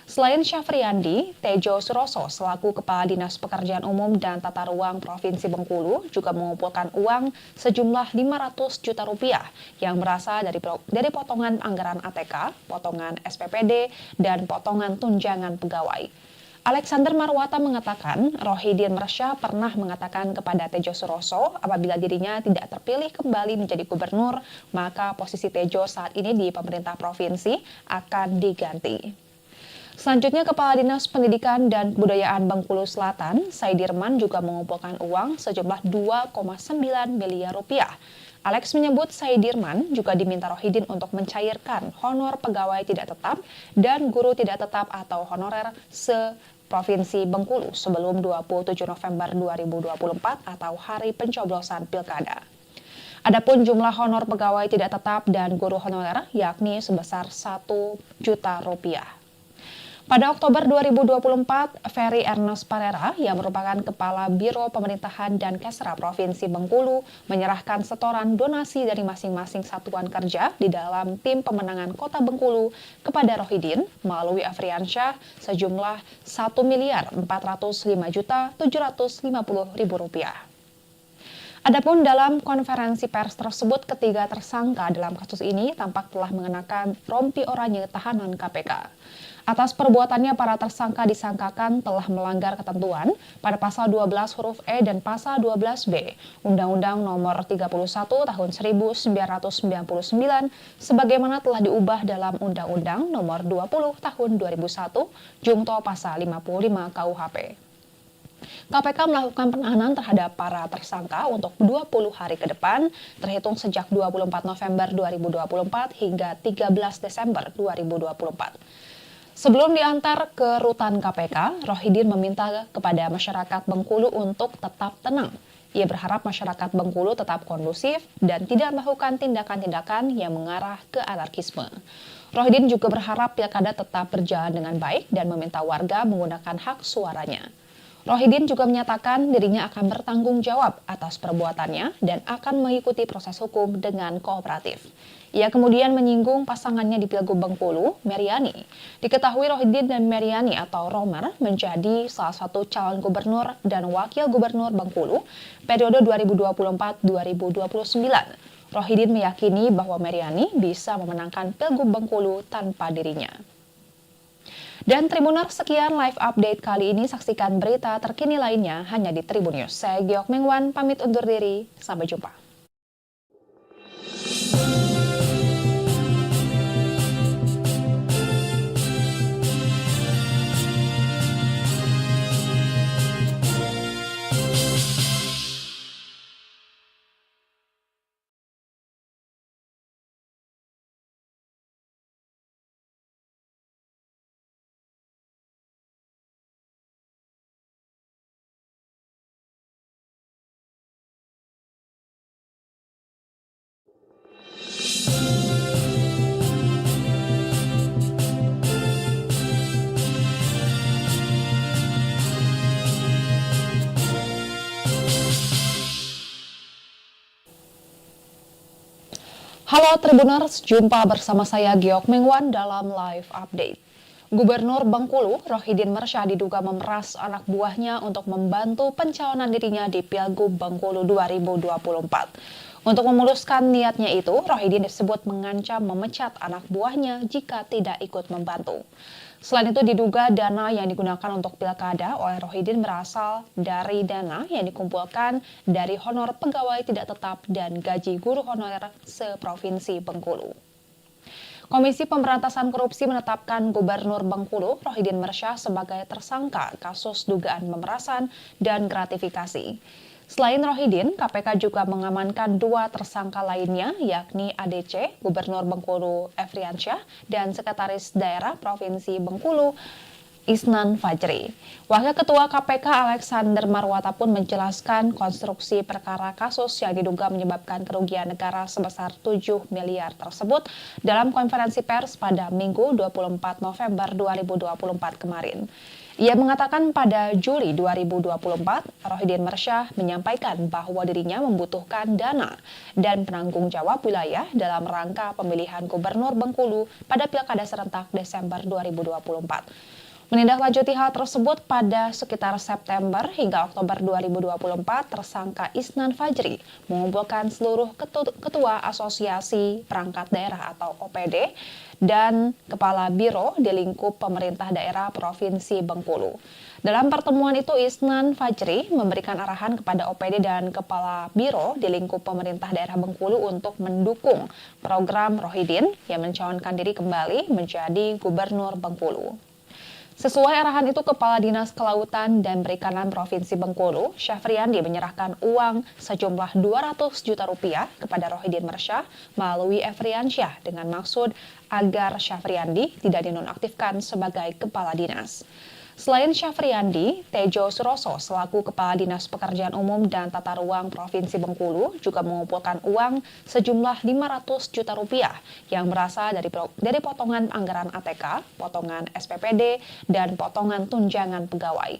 Speaker 1: Selain Syafriandi, Tejo Suroso selaku Kepala Dinas Pekerjaan Umum dan Tata Ruang Provinsi Bengkulu juga mengumpulkan uang sejumlah 500 juta rupiah yang berasal dari potongan anggaran ATK, potongan SPPD, dan potongan tunjangan pegawai. Alexander Marwata mengatakan, Rohidin Mersyah pernah mengatakan kepada Tejo Suroso apabila dirinya tidak terpilih kembali menjadi gubernur, maka posisi Tejo saat ini di pemerintah provinsi akan diganti. Selanjutnya, Kepala Dinas Pendidikan dan Kebudayaan Bengkulu Selatan, Saidirman, juga mengumpulkan uang sejumlah 2,9 miliar rupiah. Alex menyebut Saidirman juga diminta Rohidin untuk mencairkan honor pegawai tidak tetap dan guru tidak tetap atau honorer se-Provinsi Bengkulu sebelum 27 November 2024 atau hari pencoblosan Pilkada. Adapun jumlah honor pegawai tidak tetap dan guru honorer yakni sebesar 1 juta rupiah. Pada Oktober 2024, Ferry Ernest Parera yang merupakan Kepala Biro Pemerintahan dan Kesra Provinsi Bengkulu menyerahkan setoran donasi dari masing-masing satuan kerja di dalam tim pemenangan Kota Bengkulu kepada Rohidin melalui Afriansyah sejumlah Rp1.405.750.000. Adapun dalam konferensi pers tersebut, ketiga tersangka dalam kasus ini tampak telah mengenakan rompi oranye tahanan KPK. Atas perbuatannya, para tersangka disangkakan telah melanggar ketentuan pada pasal 12 huruf E dan pasal 12B Undang-Undang Nomor 31 Tahun 1999 sebagaimana telah diubah dalam Undang-Undang Nomor 20 Tahun 2001 Jungto Pasal 55 KUHP. KPK melakukan penahanan terhadap para tersangka untuk 20 hari ke depan, terhitung sejak 24 November 2024 hingga 13 Desember 2024. Sebelum diantar ke rutan KPK, Rohidin meminta kepada masyarakat Bengkulu untuk tetap tenang. Ia berharap masyarakat Bengkulu tetap kondusif dan tidak melakukan tindakan-tindakan yang mengarah ke anarkisme. Rohidin juga berharap pilkada tetap berjalan dengan baik dan meminta warga menggunakan hak suaranya. Rohidin juga menyatakan dirinya akan bertanggung jawab atas perbuatannya dan akan mengikuti proses hukum dengan kooperatif. Ia kemudian menyinggung pasangannya di Pilgub Bengkulu, Meriani. Diketahui Rohidin dan Meriani atau Romer menjadi salah satu calon gubernur dan wakil gubernur Bengkulu periode 2024-2029. Rohidin meyakini bahwa Meriani bisa memenangkan Pilgub Bengkulu tanpa dirinya. Dan Tribuners, sekian live update kali ini. Saksikan berita terkini lainnya hanya di Tribun News. Saya Giok Mengwan, pamit undur diri. Sampai jumpa. Halo Tribuners, jumpa bersama saya Giok Mengwan dalam live update. Gubernur Bengkulu, Rohidin Mersyah diduga memeras anak buahnya untuk membantu pencalonan dirinya di Pilgub Bengkulu 2024. Untuk memuluskan niatnya itu, Rohidin disebut mengancam memecat anak buahnya jika tidak ikut membantu. Selain itu diduga dana yang digunakan untuk pilkada oleh Rohidin berasal dari dana yang dikumpulkan dari honor pegawai tidak tetap dan gaji guru honorer seprovinsi Bengkulu. Komisi Pemberantasan Korupsi menetapkan Gubernur Bengkulu Rohidin Mersyah sebagai tersangka kasus dugaan pemerasan dan gratifikasi. Selain Rohidin, KPK juga mengamankan 2 tersangka lainnya, yakni ADC, Gubernur Bengkulu Efriansyah, dan Sekretaris Daerah Provinsi Bengkulu Isnan Fajri. Wakil Ketua KPK Alexander Marwata pun menjelaskan konstruksi perkara kasus yang diduga menyebabkan kerugian negara sebesar 7 miliar tersebut dalam konferensi pers pada Minggu 24 November 2024 kemarin. Ia mengatakan pada Juli 2024, Rohidin Mersyah menyampaikan bahwa dirinya membutuhkan dana dan penanggung jawab wilayah dalam rangka pemilihan Gubernur Bengkulu pada Pilkada serentak Desember 2024. Menindaklanjuti hal tersebut pada sekitar September hingga Oktober 2024, tersangka Isnan Fajri mengumpulkan seluruh ketua asosiasi perangkat daerah atau OPD dan kepala biro di lingkup pemerintah daerah Provinsi Bengkulu. Dalam pertemuan itu, Isnan Fajri memberikan arahan kepada OPD dan kepala biro di lingkup pemerintah daerah Bengkulu untuk mendukung program Rohidin yang mencalonkan diri kembali menjadi Gubernur Bengkulu. Sesuai arahan itu, Kepala Dinas Kelautan dan Perikanan Provinsi Bengkulu, Syafriandi menyerahkan uang sejumlah 200 juta rupiah kepada Rohidin Mersyah melalui Efriansyah dengan maksud agar Syafriandi tidak dinonaktifkan sebagai Kepala Dinas. Selain Syafriandi, Tejo Suroso selaku Kepala Dinas Pekerjaan Umum dan Tata Ruang Provinsi Bengkulu juga mengumpulkan uang sejumlah 500 juta rupiah yang berasal dari potongan anggaran ATK, potongan SPPD, dan potongan tunjangan pegawai.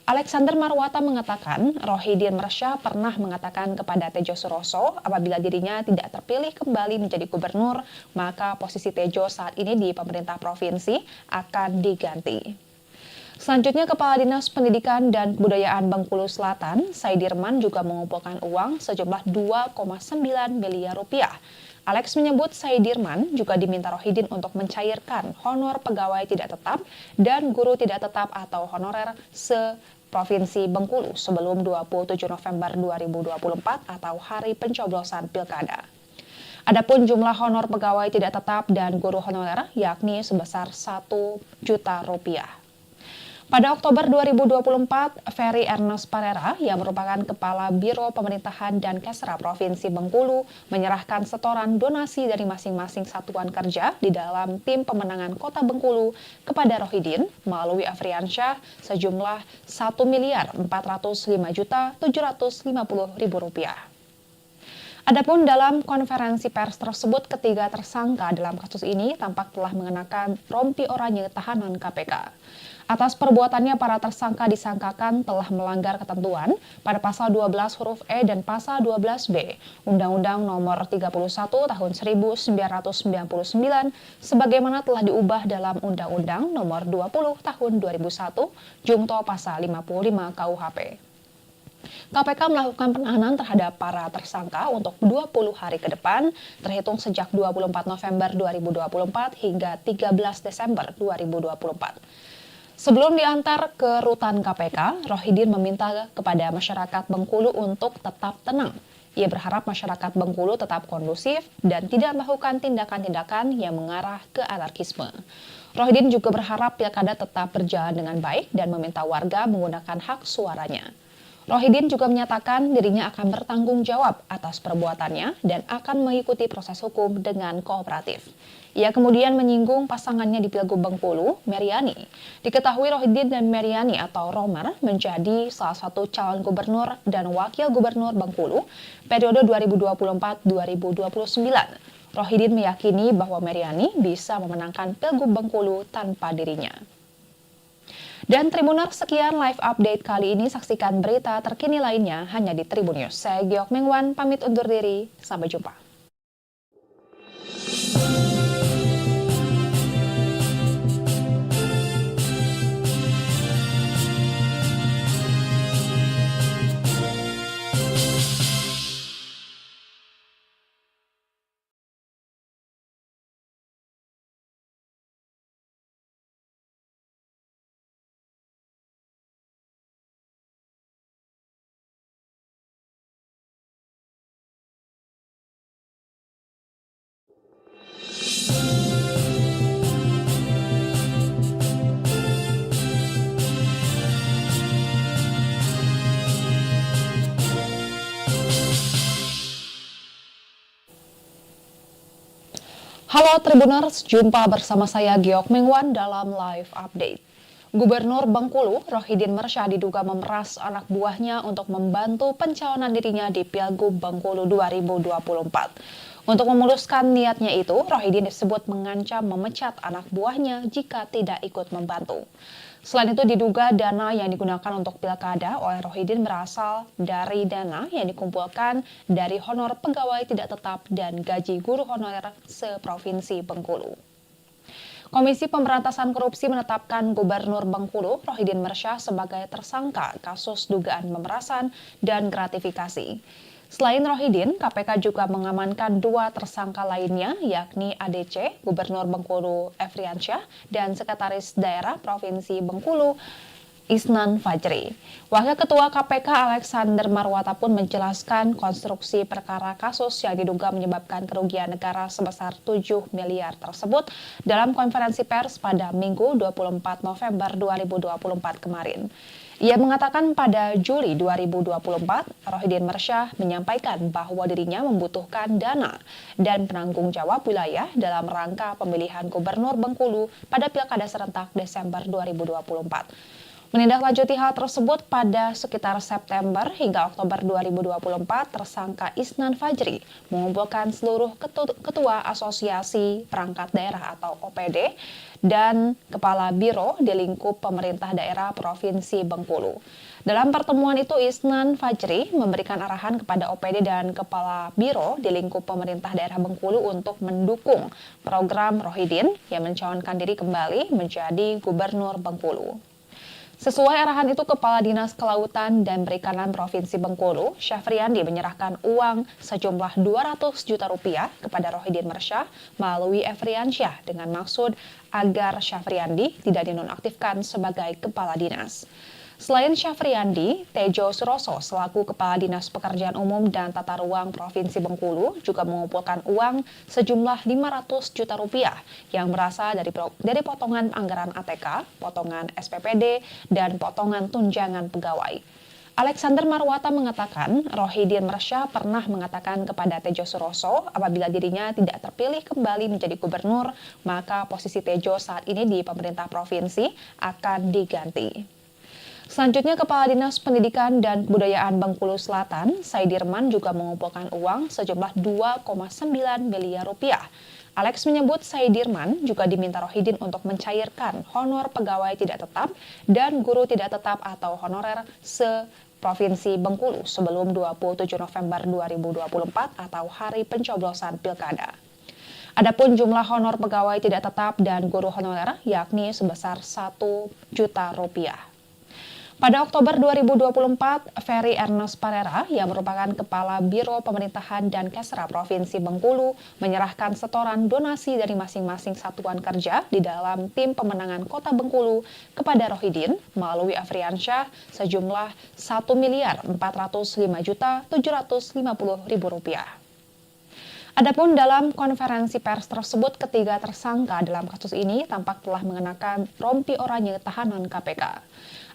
Speaker 1: Alexander Marwata mengatakan Rohidin Mersyah pernah mengatakan kepada Tejo Suroso apabila dirinya tidak terpilih kembali menjadi gubernur, maka posisi Tejo saat ini di pemerintah provinsi akan diganti. Selanjutnya, Kepala Dinas Pendidikan dan Kebudayaan Bengkulu Selatan, Saidirman juga mengumpulkan uang sejumlah 2,9 miliar rupiah. Alex menyebut Saidirman juga diminta Rohidin untuk mencairkan honor pegawai tidak tetap dan guru tidak tetap atau honorer se-Provinsi Bengkulu sebelum 27 November 2024 atau hari pencoblosan pilkada. Adapun jumlah honor pegawai tidak tetap dan guru honorer yakni sebesar 1 juta rupiah. Pada Oktober 2024, Ferry Ernest Parera yang merupakan Kepala Biro Pemerintahan dan Kesra Provinsi Bengkulu menyerahkan setoran donasi dari masing-masing satuan kerja di dalam tim pemenangan Kota Bengkulu kepada Rohidin melalui Efriansyah sejumlah Rp1.405.750.000. Adapun dalam konferensi pers tersebut, ketiga tersangka dalam kasus ini tampak telah mengenakan rompi oranye tahanan KPK. Atas perbuatannya, para tersangka disangkakan telah melanggar ketentuan pada pasal 12 huruf E dan pasal 12B Undang-Undang Nomor 31 Tahun 1999 sebagaimana telah diubah dalam Undang-Undang Nomor 20 Tahun 2001 Jungto Pasal 55 KUHP. KPK melakukan penahanan terhadap para tersangka untuk 20 hari ke depan, terhitung sejak 24 November 2024 hingga 13 Desember 2024. Sebelum diantar ke rutan KPK, Rohidin meminta kepada masyarakat Bengkulu untuk tetap tenang. Ia berharap masyarakat Bengkulu tetap kondusif dan tidak melakukan tindakan-tindakan yang mengarah ke anarkisme. Rohidin juga berharap pilkada tetap berjalan dengan baik dan meminta warga menggunakan hak suaranya. Rohidin juga menyatakan dirinya akan bertanggung jawab atas perbuatannya dan akan mengikuti proses hukum dengan kooperatif. Ia kemudian menyinggung pasangannya di Pilgub Bengkulu, Meriani. Diketahui Rohidin dan Meriani atau Romer menjadi salah satu calon gubernur dan wakil gubernur Bengkulu periode 2024-2029. Rohidin meyakini bahwa Meriani bisa memenangkan Pilgub Bengkulu tanpa dirinya. Dan Tribuners, sekian live update kali ini. Saksikan berita terkini lainnya hanya di Tribun News. Saya Giok Mengwan, pamit undur diri. Sampai jumpa. Halo Tribuners, jumpa bersama saya Giok Mengwan dalam live update. Gubernur Bengkulu, Rohidin Mersya diduga memeras anak buahnya untuk membantu pencalonan dirinya di Pilgub Bengkulu 2024. Untuk memuluskan niatnya itu, Rohidin disebut mengancam memecat anak buahnya jika tidak ikut membantu. Selain itu diduga dana yang digunakan untuk pilkada oleh Rohidin berasal dari dana yang dikumpulkan dari honor pegawai tidak tetap dan gaji guru honorer seprovinsi Bengkulu. Komisi Pemberantasan Korupsi menetapkan Gubernur Bengkulu, Rohidin Mersya sebagai tersangka kasus dugaan pemerasan dan gratifikasi. Selain Rohidin, KPK juga mengamankan 2 tersangka lainnya, yakni ADC, Gubernur Bengkulu Efriansyah, dan Sekretaris Daerah Provinsi Bengkulu, Isnan Fajri. Wakil Ketua KPK Alexander Marwata pun menjelaskan konstruksi perkara kasus yang diduga menyebabkan kerugian negara sebesar 7 miliar tersebut dalam konferensi pers pada Minggu 24 November 2024 kemarin. Ia mengatakan pada Juli 2024, Rohidin Mersya menyampaikan bahwa dirinya membutuhkan dana dan penanggung jawab wilayah dalam rangka pemilihan Gubernur Bengkulu pada Pilkada serentak Desember 2024. Menindaklanjuti hal tersebut pada sekitar September hingga Oktober 2024, tersangka Isnan Fajri mengumpulkan seluruh ketua asosiasi perangkat daerah atau OPD dan kepala biro di lingkup pemerintah daerah Provinsi Bengkulu. Dalam pertemuan itu, Isnan Fajri memberikan arahan kepada OPD dan kepala biro di lingkup pemerintah daerah Bengkulu untuk mendukung program Rohidin yang mencalonkan diri kembali menjadi Gubernur Bengkulu. Sesuai arahan itu, Kepala Dinas Kelautan dan Perikanan Provinsi Bengkulu, Syafriandi menyerahkan uang sejumlah 200 juta rupiah kepada Rohidin Mersya melalui Efriansyah dengan maksud agar Syafriandi tidak dinonaktifkan sebagai Kepala Dinas. Selain Syafriandi, Tejo Suroso selaku Kepala Dinas Pekerjaan Umum dan Tata Ruang Provinsi Bengkulu juga mengumpulkan uang sejumlah 500 juta rupiah yang berasal dari potongan anggaran ATK, potongan SPPD, dan potongan tunjangan pegawai. Alexander Marwata mengatakan Rohidin Mersya pernah mengatakan kepada Tejo Suroso apabila dirinya tidak terpilih kembali menjadi gubernur, maka posisi Tejo saat ini di pemerintah provinsi akan diganti. Selanjutnya, Kepala Dinas Pendidikan dan Kebudayaan Bengkulu Selatan, Saidirman juga mengumpulkan uang sejumlah 2,9 miliar rupiah. Alex menyebut Saidirman juga diminta Rohidin untuk mencairkan honor pegawai tidak tetap dan guru tidak tetap atau honorer se-Provinsi Bengkulu sebelum 27 November 2024 atau hari pencoblosan pilkada. Adapun jumlah honor pegawai tidak tetap dan guru honorer yakni sebesar 1 juta rupiah. Pada Oktober 2024, Ferry Ernest Parera yang merupakan Kepala Biro Pemerintahan dan Kesra Provinsi Bengkulu menyerahkan setoran donasi dari masing-masing satuan kerja di dalam tim pemenangan Kota Bengkulu kepada Rohidin melalui Efriansyah sejumlah Rp1.405.750.000. Adapun dalam konferensi pers tersebut, ketiga tersangka dalam kasus ini tampak telah mengenakan rompi oranye tahanan KPK.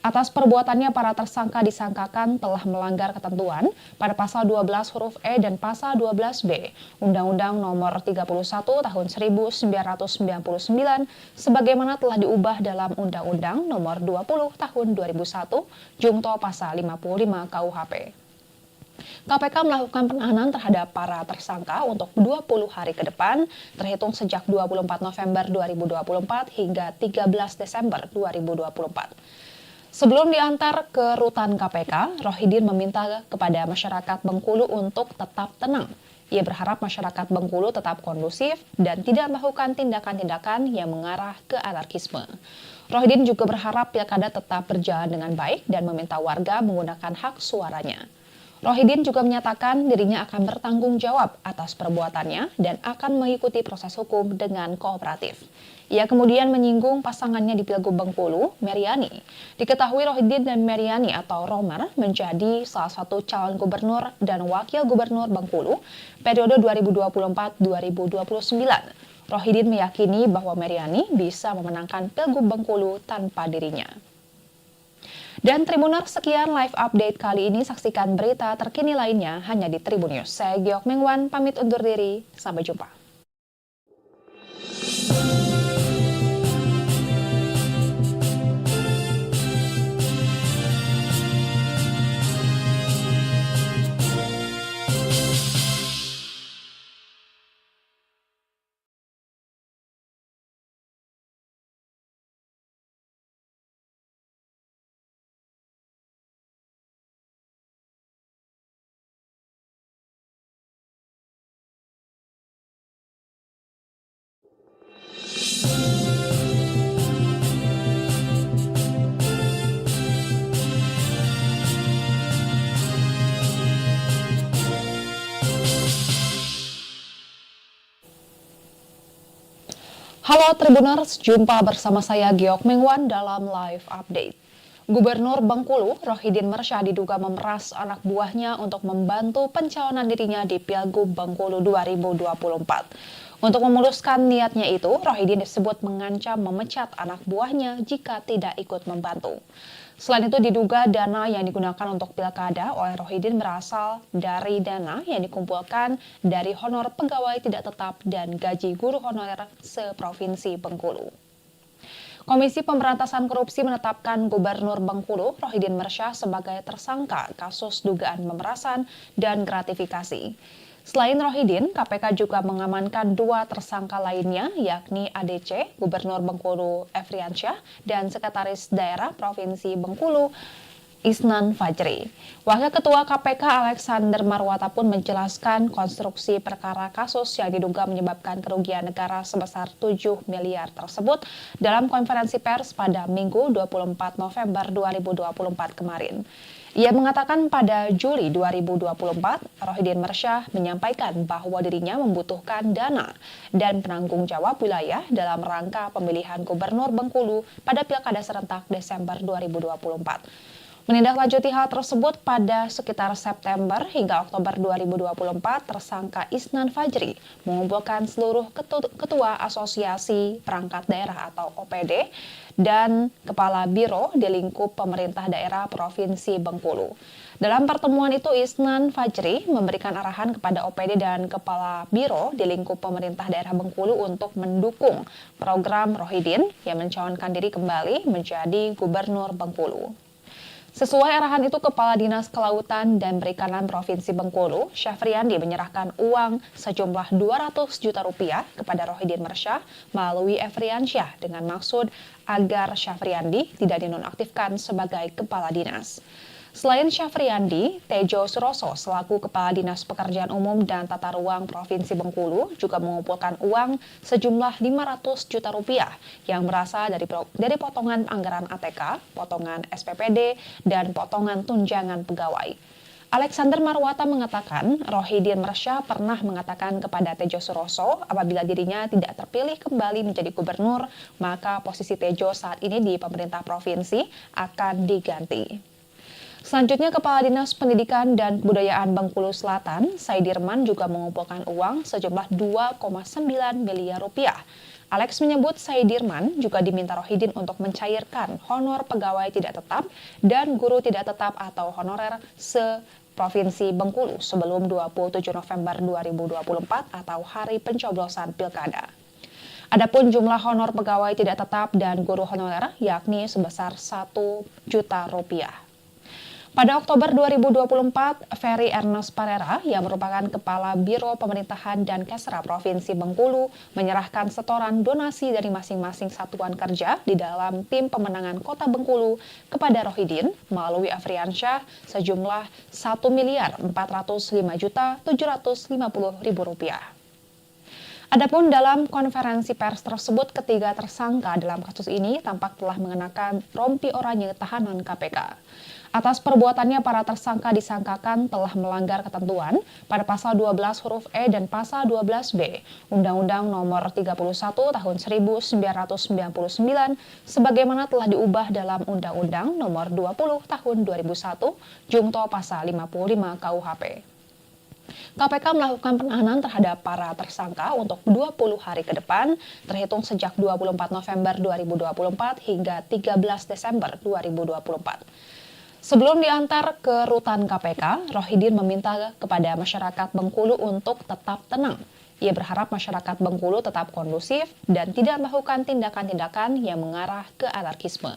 Speaker 1: Atas perbuatannya, para tersangka disangkakan telah melanggar ketentuan pada pasal 12 huruf E dan pasal 12B Undang-Undang Nomor 31 Tahun 1999 sebagaimana telah diubah dalam Undang-Undang Nomor 20 Tahun 2001 Jungto Pasal 55 KUHP. KPK melakukan penahanan terhadap para tersangka untuk 20 hari ke depan, terhitung sejak 24 November 2024 hingga 13 Desember 2024. Sebelum diantar ke rutan KPK, Rohidin meminta kepada masyarakat Bengkulu untuk tetap tenang. Ia berharap masyarakat Bengkulu tetap kondusif dan tidak melakukan tindakan-tindakan yang mengarah ke anarkisme. Rohidin juga berharap pilkada tetap berjalan dengan baik dan meminta warga menggunakan hak suaranya. Rohidin juga menyatakan dirinya akan bertanggung jawab atas perbuatannya dan akan mengikuti proses hukum dengan kooperatif. Ia kemudian menyinggung pasangannya di Pilgub Bengkulu, Meriani. Diketahui Rohidin dan Meriani atau Romer menjadi salah satu calon gubernur dan wakil gubernur Bengkulu periode 2024-2029. Rohidin meyakini bahwa Meriani bisa memenangkan Pilgub Bengkulu tanpa dirinya. Dan Tribuners, sekian live update kali ini. Saksikan berita terkini lainnya hanya di Tribun News. Saya Giok Mengwan, pamit undur diri. Sampai jumpa. Halo Tribuners, jumpa bersama saya Giok Mengwan dalam live update. Gubernur Bengkulu, Rohidin Mersyah diduga memeras anak buahnya untuk membantu pencalonan dirinya di Pilgub Bengkulu 2024. Untuk memuluskan niatnya itu, Rohidin disebut mengancam memecat anak buahnya jika tidak ikut membantu. Selain itu diduga dana yang digunakan untuk pilkada oleh Rohidin berasal dari dana yang dikumpulkan dari honor pegawai tidak tetap dan gaji guru honorer seprovinsi Bengkulu. Komisi Pemberantasan Korupsi menetapkan Gubernur Bengkulu, Rohidin Mersyah sebagai tersangka kasus dugaan pemerasan dan gratifikasi. Selain Rohidin, KPK juga mengamankan 2 tersangka lainnya, yakni ADC, Gubernur Bengkulu Efriansyah, dan Sekretaris Daerah Provinsi Bengkulu, Isnan Fajri. Wakil Ketua KPK Alexander Marwata pun menjelaskan konstruksi perkara kasus yang diduga menyebabkan kerugian negara sebesar 7 miliar tersebut dalam konferensi pers pada Minggu 24 November 2024 kemarin. Ia mengatakan pada Juli 2024, Rohidin Mersyah menyampaikan bahwa dirinya membutuhkan dana dan penanggung jawab wilayah dalam rangka pemilihan Gubernur Bengkulu pada Pilkada serentak Desember 2024. Menindaklanjuti hal tersebut pada sekitar September hingga Oktober 2024, tersangka Isnan Fajri mengumpulkan seluruh ketua asosiasi perangkat daerah atau OPD dan kepala biro di lingkup pemerintah daerah Provinsi Bengkulu. Dalam pertemuan itu, Isnan Fajri memberikan arahan kepada OPD dan kepala biro di lingkup pemerintah daerah Bengkulu untuk mendukung program Rohidin yang mencalonkan diri kembali menjadi Gubernur Bengkulu. Sesuai arahan itu, Kepala Dinas Kelautan dan Perikanan Provinsi Bengkulu, Syafriandi menyerahkan uang sejumlah 200 juta rupiah kepada Rohidin Mersyah melalui Efriansyah dengan maksud agar Syafriandi tidak dinonaktifkan sebagai Kepala Dinas. Selain Syafriandi, Tejo Suroso selaku Kepala Dinas Pekerjaan Umum dan Tata Ruang Provinsi Bengkulu juga mengumpulkan uang sejumlah 500 juta rupiah yang berasal dari potongan anggaran ATK, potongan SPPD, dan potongan tunjangan pegawai. Alexander Marwata mengatakan Rohidin Mersyah pernah mengatakan kepada Tejo Suroso apabila dirinya tidak terpilih kembali menjadi gubernur, maka posisi Tejo saat ini di pemerintah provinsi akan diganti. Selanjutnya, Kepala Dinas Pendidikan dan Kebudayaan Bengkulu Selatan, Saidirman juga mengumpulkan uang sejumlah 2,9 miliar rupiah. Alex menyebut Saidirman juga diminta Rohidin untuk mencairkan honor pegawai tidak tetap dan guru tidak tetap atau honorer se-Provinsi Bengkulu sebelum 27 November 2024 atau hari pencoblosan pilkada. Adapun jumlah honor pegawai tidak tetap dan guru honorer yakni sebesar 1 juta rupiah. Pada Oktober 2024, Ferry Ernest Parera yang merupakan Kepala Biro Pemerintahan dan Kesra Provinsi Bengkulu menyerahkan setoran donasi dari masing-masing satuan kerja di dalam tim pemenangan Kota Bengkulu kepada Rohidin melalui Efriansyah sejumlah Rp1.405.750.000. Adapun dalam konferensi pers tersebut, ketiga tersangka dalam kasus ini tampak telah mengenakan rompi oranye tahanan KPK. Atas perbuatannya, para tersangka disangkakan telah melanggar ketentuan pada pasal 12 huruf E dan pasal 12B Undang-Undang Nomor 31 Tahun 1999 sebagaimana telah diubah dalam Undang-Undang Nomor 20 Tahun 2001 Jungto Pasal 55 KUHP. KPK melakukan penahanan terhadap para tersangka untuk 20 hari ke depan, terhitung sejak 24 November 2024 hingga 13 Desember 2024. Sebelum diantar ke rutan KPK, Rohidin meminta kepada masyarakat Bengkulu untuk tetap tenang. Ia berharap masyarakat Bengkulu tetap kondusif dan tidak melakukan tindakan-tindakan yang mengarah ke anarkisme.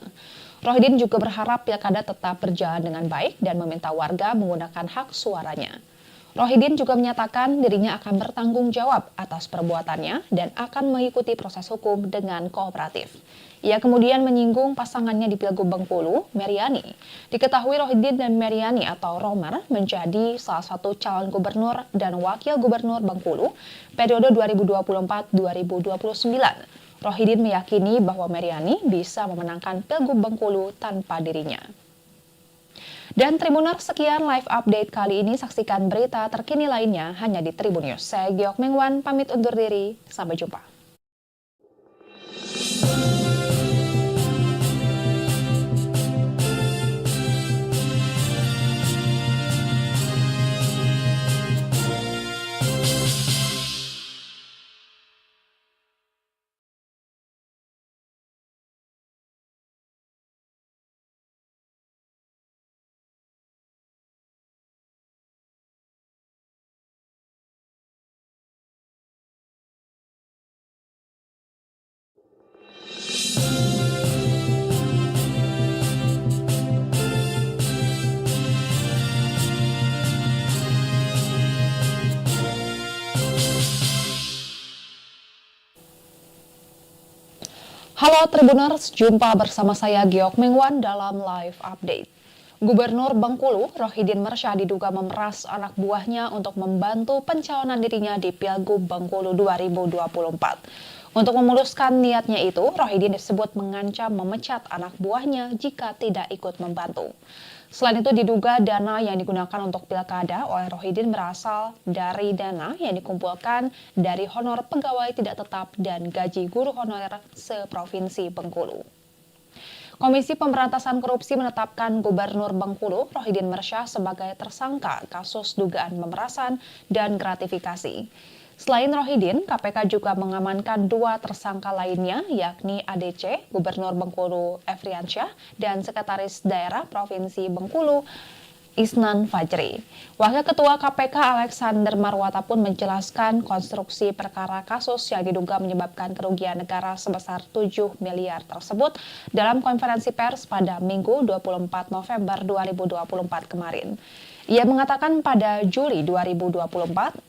Speaker 1: Rohidin juga berharap pilkada tetap berjalan dengan baik dan meminta warga menggunakan hak suaranya. Rohidin juga menyatakan dirinya akan bertanggung jawab atas perbuatannya dan akan mengikuti proses hukum dengan kooperatif. Ia kemudian menyinggung pasangannya di Pilgub Bengkulu, Meriani. Diketahui Rohidin dan Meriani atau Romer menjadi salah satu calon gubernur dan wakil gubernur Bengkulu periode 2024-2029. Rohidin meyakini bahwa Meriani bisa memenangkan Pilgub Bengkulu tanpa dirinya. Dan Tribuners, sekian live update kali ini. Saksikan berita terkini lainnya hanya di Tribun News. Saya Giok Mengwan, pamit undur diri. Sampai jumpa. Halo Tribuners, jumpa bersama saya Giok Mengwan dalam live update. Gubernur Bengkulu, Rohidin Mersyah diduga memeras anak buahnya untuk membantu pencalonan dirinya di Pilgub Bengkulu 2024. Untuk memuluskan niatnya itu, Rohidin disebut mengancam memecat anak buahnya jika tidak ikut membantu. Selain itu diduga dana yang digunakan untuk pilkada oleh Rohidin berasal dari dana yang dikumpulkan dari honor pegawai tidak tetap dan gaji guru honorer seprovinsi Bengkulu. Komisi Pemberantasan Korupsi menetapkan Gubernur Bengkulu, Rohidin Mersyah, sebagai tersangka kasus dugaan pemerasan dan gratifikasi. Selain Rohidin, KPK juga mengamankan 2 tersangka lainnya, yakni ADC, Gubernur Bengkulu Efriansyah, dan Sekretaris Daerah Provinsi Bengkulu, Isnan Fajri. Wakil Ketua KPK Alexander Marwata pun menjelaskan konstruksi perkara kasus yang diduga menyebabkan kerugian negara sebesar 7 miliar tersebut dalam konferensi pers pada Minggu 24 November 2024 kemarin. Ia mengatakan pada Juli 2024,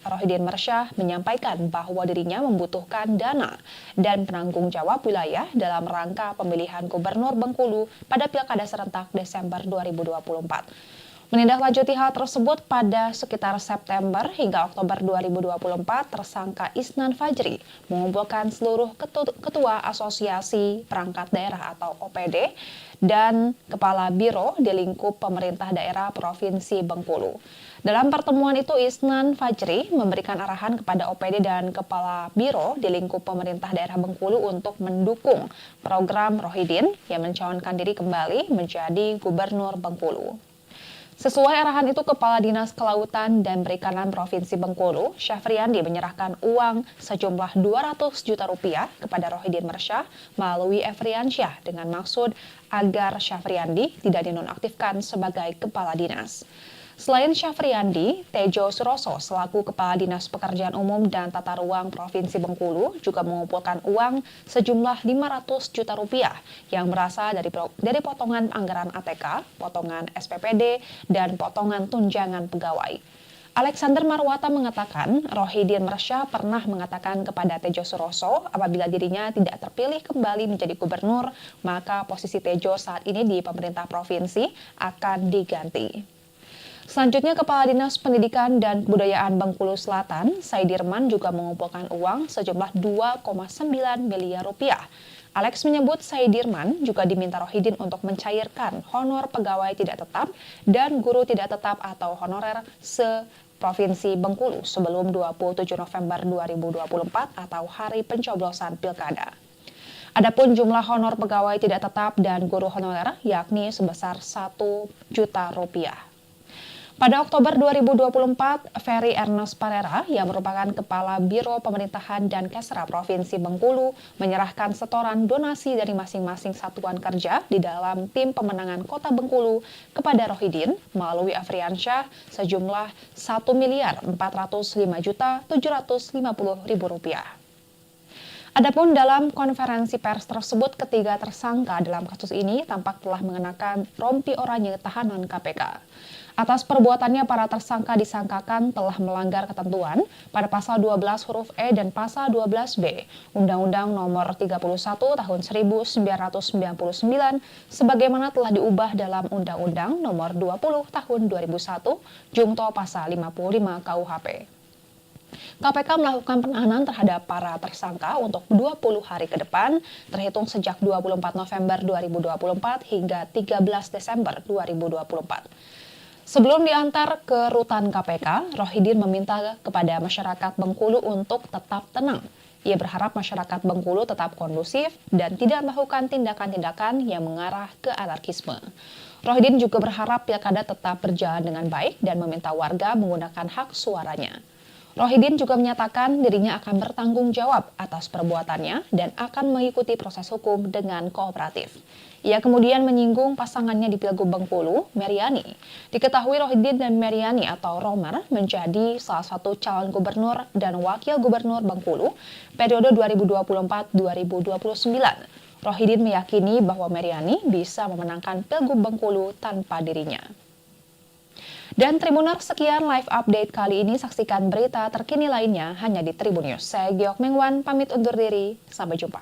Speaker 1: Rohidin Mersyah menyampaikan bahwa dirinya membutuhkan dana dan penanggung jawab wilayah dalam rangka pemilihan Gubernur Bengkulu pada Pilkada serentak Desember 2024. Menindaklanjuti hal tersebut pada sekitar September hingga Oktober 2024, tersangka Isnan Fajri mengumpulkan seluruh ketua asosiasi perangkat daerah atau OPD dan kepala biro di lingkup pemerintah daerah Provinsi Bengkulu. Dalam pertemuan itu, Isnan Fajri memberikan arahan kepada OPD dan kepala biro di lingkup pemerintah daerah Bengkulu untuk mendukung program Rohidin yang mencalonkan diri kembali menjadi Gubernur Bengkulu. Sesuai arahan itu, Kepala Dinas Kelautan dan Perikanan Provinsi Bengkulu, Syafriandi, menyerahkan uang sejumlah 200 juta rupiah kepada Rohidin Mersyah melalui Efriansyah dengan maksud agar Syafriandi tidak dinonaktifkan sebagai Kepala Dinas. Selain Syafriandi, Tejo Suroso selaku Kepala Dinas Pekerjaan Umum dan Tata Ruang Provinsi Bengkulu juga mengumpulkan uang sejumlah 500 juta rupiah yang berasal dari potongan anggaran ATK, potongan SPPD, dan potongan tunjangan pegawai. Alexander Marwata mengatakan Rohidin Mersyah pernah mengatakan kepada Tejo Suroso apabila dirinya tidak terpilih kembali menjadi gubernur, maka posisi Tejo saat ini di pemerintah provinsi akan diganti. Selanjutnya, Kepala Dinas Pendidikan dan Kebudayaan Bengkulu Selatan, Saidirman, juga mengumpulkan uang sejumlah 2,9 miliar rupiah. Alex menyebut Saidirman juga diminta Rohidin untuk mencairkan honor pegawai tidak tetap dan guru tidak tetap atau honorer se-Provinsi Bengkulu sebelum 27 November 2024 atau hari pencoblosan pilkada. Adapun jumlah honor pegawai tidak tetap dan guru honorer yakni sebesar 1 juta rupiah. Pada Oktober 2024, Ferry Ernest Parera yang merupakan Kepala Biro Pemerintahan dan Kesra Provinsi Bengkulu menyerahkan setoran donasi dari masing-masing satuan kerja di dalam tim pemenangan Kota Bengkulu kepada Rohidin melalui Efriansyah sejumlah Rp1.405.750.000. Adapun dalam konferensi pers tersebut, ketiga tersangka dalam kasus ini tampak telah mengenakan rompi oranye tahanan KPK. Atas perbuatannya, para tersangka disangkakan telah melanggar ketentuan pada pasal 12 huruf E dan pasal 12B Undang-Undang Nomor 31 Tahun 1999 sebagaimana telah diubah dalam Undang-Undang Nomor 20 Tahun 2001 Jungto Pasal 55 KUHP. KPK melakukan penahanan terhadap para tersangka untuk 20 hari ke depan, terhitung sejak 24 November 2024 hingga 13 Desember 2024. Sebelum diantar ke rutan KPK, Rohidin meminta kepada masyarakat Bengkulu untuk tetap tenang. Ia berharap masyarakat Bengkulu tetap kondusif dan tidak melakukan tindakan-tindakan yang mengarah ke anarkisme. Rohidin juga berharap pilkada tetap berjalan dengan baik dan meminta warga menggunakan hak suaranya. Rohidin juga menyatakan dirinya akan bertanggung jawab atas perbuatannya dan akan mengikuti proses hukum dengan kooperatif. Ia kemudian menyinggung pasangannya di Pilgub Bengkulu, Meriani. Diketahui Rohidin dan Meriani atau Romer menjadi salah satu calon gubernur dan wakil gubernur Bengkulu periode 2024-2029. Rohidin meyakini bahwa Meriani bisa memenangkan Pilgub Bengkulu tanpa dirinya. Dan Tribuners, sekian live update kali ini. Saksikan berita terkini lainnya hanya di Tribun News. Saya Giok Mengwan, pamit undur diri. Sampai jumpa.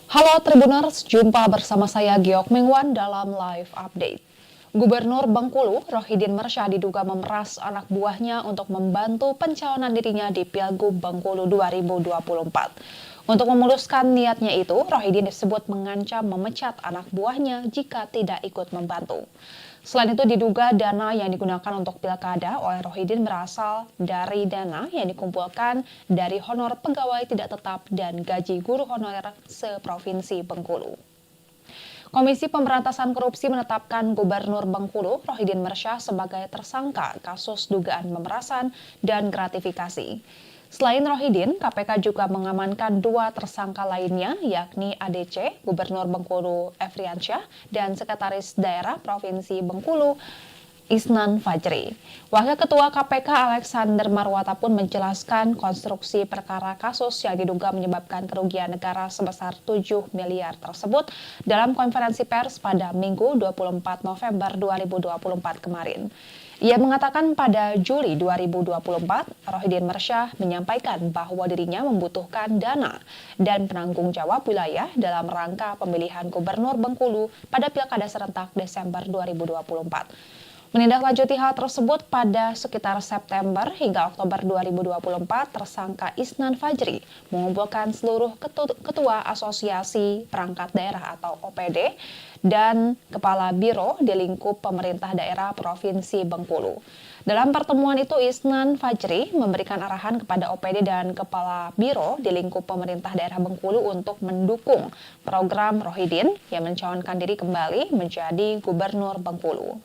Speaker 1: Halo Tribuners, jumpa bersama saya Giok Mengwan dalam live update. Gubernur Bengkulu, Rohidin Mersyah diduga memeras anak buahnya untuk membantu pencalonan dirinya di Pilgub Bengkulu 2024. Untuk memuluskan niatnya itu, Rohidin disebut mengancam memecat anak buahnya jika tidak ikut membantu. Selain itu diduga dana yang digunakan untuk pilkada oleh Rohidin berasal dari dana yang dikumpulkan dari honor pegawai tidak tetap dan gaji guru honorer seprovinsi Bengkulu. Komisi Pemberantasan Korupsi menetapkan Gubernur Bengkulu, Rohidin Mersyah sebagai tersangka kasus dugaan pemerasan dan gratifikasi. Selain Rohidin, KPK juga mengamankan 2 tersangka lainnya, yakni ADC, Gubernur Bengkulu Efriansyah, dan Sekretaris Daerah Provinsi Bengkulu, Isnan Fajri. Wakil Ketua KPK Alexander Marwata pun menjelaskan konstruksi perkara kasus yang diduga menyebabkan kerugian negara sebesar 7 miliar tersebut dalam konferensi pers pada Minggu 24 November 2024 kemarin. Ia mengatakan pada Juli 2024, Rohidin Mersyah menyampaikan bahwa dirinya membutuhkan dana dan penanggung jawab wilayah dalam rangka pemilihan Gubernur Bengkulu pada Pilkada serentak Desember 2024. Menindaklanjuti hal tersebut pada sekitar September hingga Oktober 2024, tersangka Isnan Fajri mengumpulkan seluruh ketua asosiasi perangkat daerah atau OPD dan kepala biro di lingkup pemerintah daerah Provinsi Bengkulu. Dalam pertemuan itu, Isnan Fajri memberikan arahan kepada OPD dan kepala biro di lingkup pemerintah daerah Bengkulu untuk mendukung program Rohidin yang mencalonkan diri kembali menjadi Gubernur Bengkulu.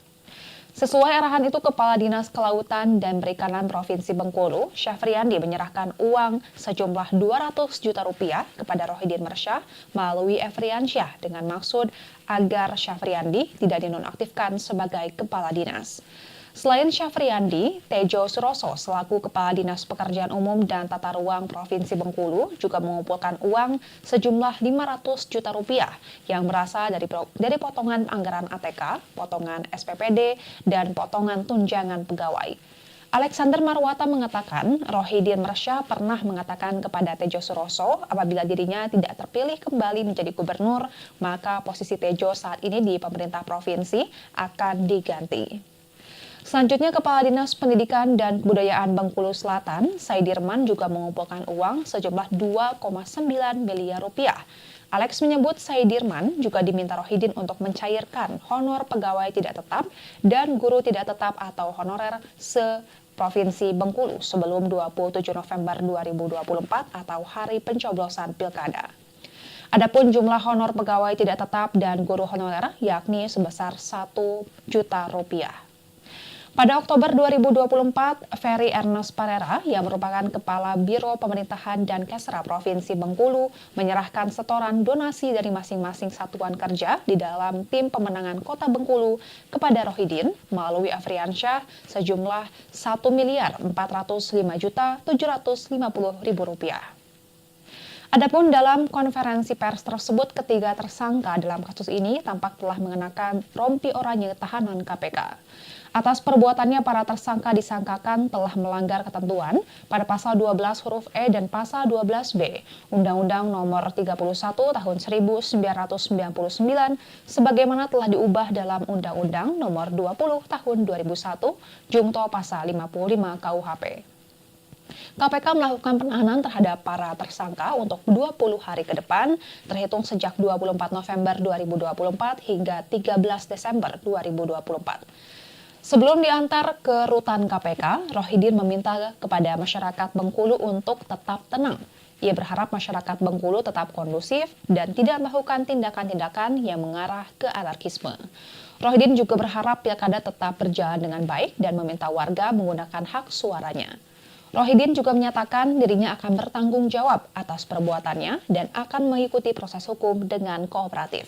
Speaker 1: Sesuai arahan itu, Kepala Dinas Kelautan dan Perikanan Provinsi Bengkulu, Syafriandi menyerahkan uang sejumlah 200 juta rupiah kepada Rohidin Mersyah melalui Efriansyah dengan maksud agar Syafriandi tidak dinonaktifkan sebagai Kepala Dinas. Selain Syafriandi, Tejo Suroso selaku Kepala Dinas Pekerjaan Umum dan Tata Ruang Provinsi Bengkulu juga mengumpulkan uang sejumlah 500 juta rupiah yang berasal dari potongan anggaran ATK, potongan SPPD, dan potongan tunjangan pegawai. Alexander Marwata mengatakan Rohidin Mersyah pernah mengatakan kepada Tejo Suroso apabila dirinya tidak terpilih kembali menjadi gubernur, maka posisi Tejo saat ini di pemerintah provinsi akan diganti. Selanjutnya, Kepala Dinas Pendidikan dan Kebudayaan Bengkulu Selatan, Saidirman juga mengumpulkan uang sejumlah 2,9 miliar rupiah. Alex menyebut Saidirman juga diminta Rohidin untuk mencairkan honor pegawai tidak tetap dan guru tidak tetap atau honorer se-Provinsi Bengkulu sebelum 27 November 2024 atau hari pencoblosan pilkada. Adapun jumlah honor pegawai tidak tetap dan guru honorer yakni sebesar 1 juta rupiah. Pada Oktober 2024, Ferry Ernest Parera yang merupakan Kepala Biro Pemerintahan dan Kesra Provinsi Bengkulu menyerahkan setoran donasi dari masing-masing satuan kerja di dalam tim pemenangan Kota Bengkulu kepada Rohidin melalui Afriansyah sejumlah Rp1.405.750.000. Adapun dalam konferensi pers tersebut, ketiga tersangka dalam kasus ini tampak telah mengenakan rompi oranye tahanan KPK. Atas perbuatannya, para tersangka disangkakan telah melanggar ketentuan pada pasal 12 huruf E dan pasal 12B Undang-Undang Nomor 31 Tahun 1999 sebagaimana telah diubah dalam Undang-Undang Nomor 20 Tahun 2001 Jungto Pasal 55 KUHP. KPK melakukan penahanan terhadap para tersangka untuk 20 hari ke depan, terhitung sejak 24 November 2024 hingga 13 Desember 2024. Sebelum diantar ke rutan KPK, Rohidin meminta kepada masyarakat Bengkulu untuk tetap tenang. Ia berharap masyarakat Bengkulu tetap kondusif dan tidak melakukan tindakan-tindakan yang mengarah ke anarkisme. Rohidin juga berharap pilkada tetap berjalan dengan baik dan meminta warga menggunakan hak suaranya. Rohidin juga menyatakan dirinya akan bertanggung jawab atas perbuatannya dan akan mengikuti proses hukum dengan kooperatif.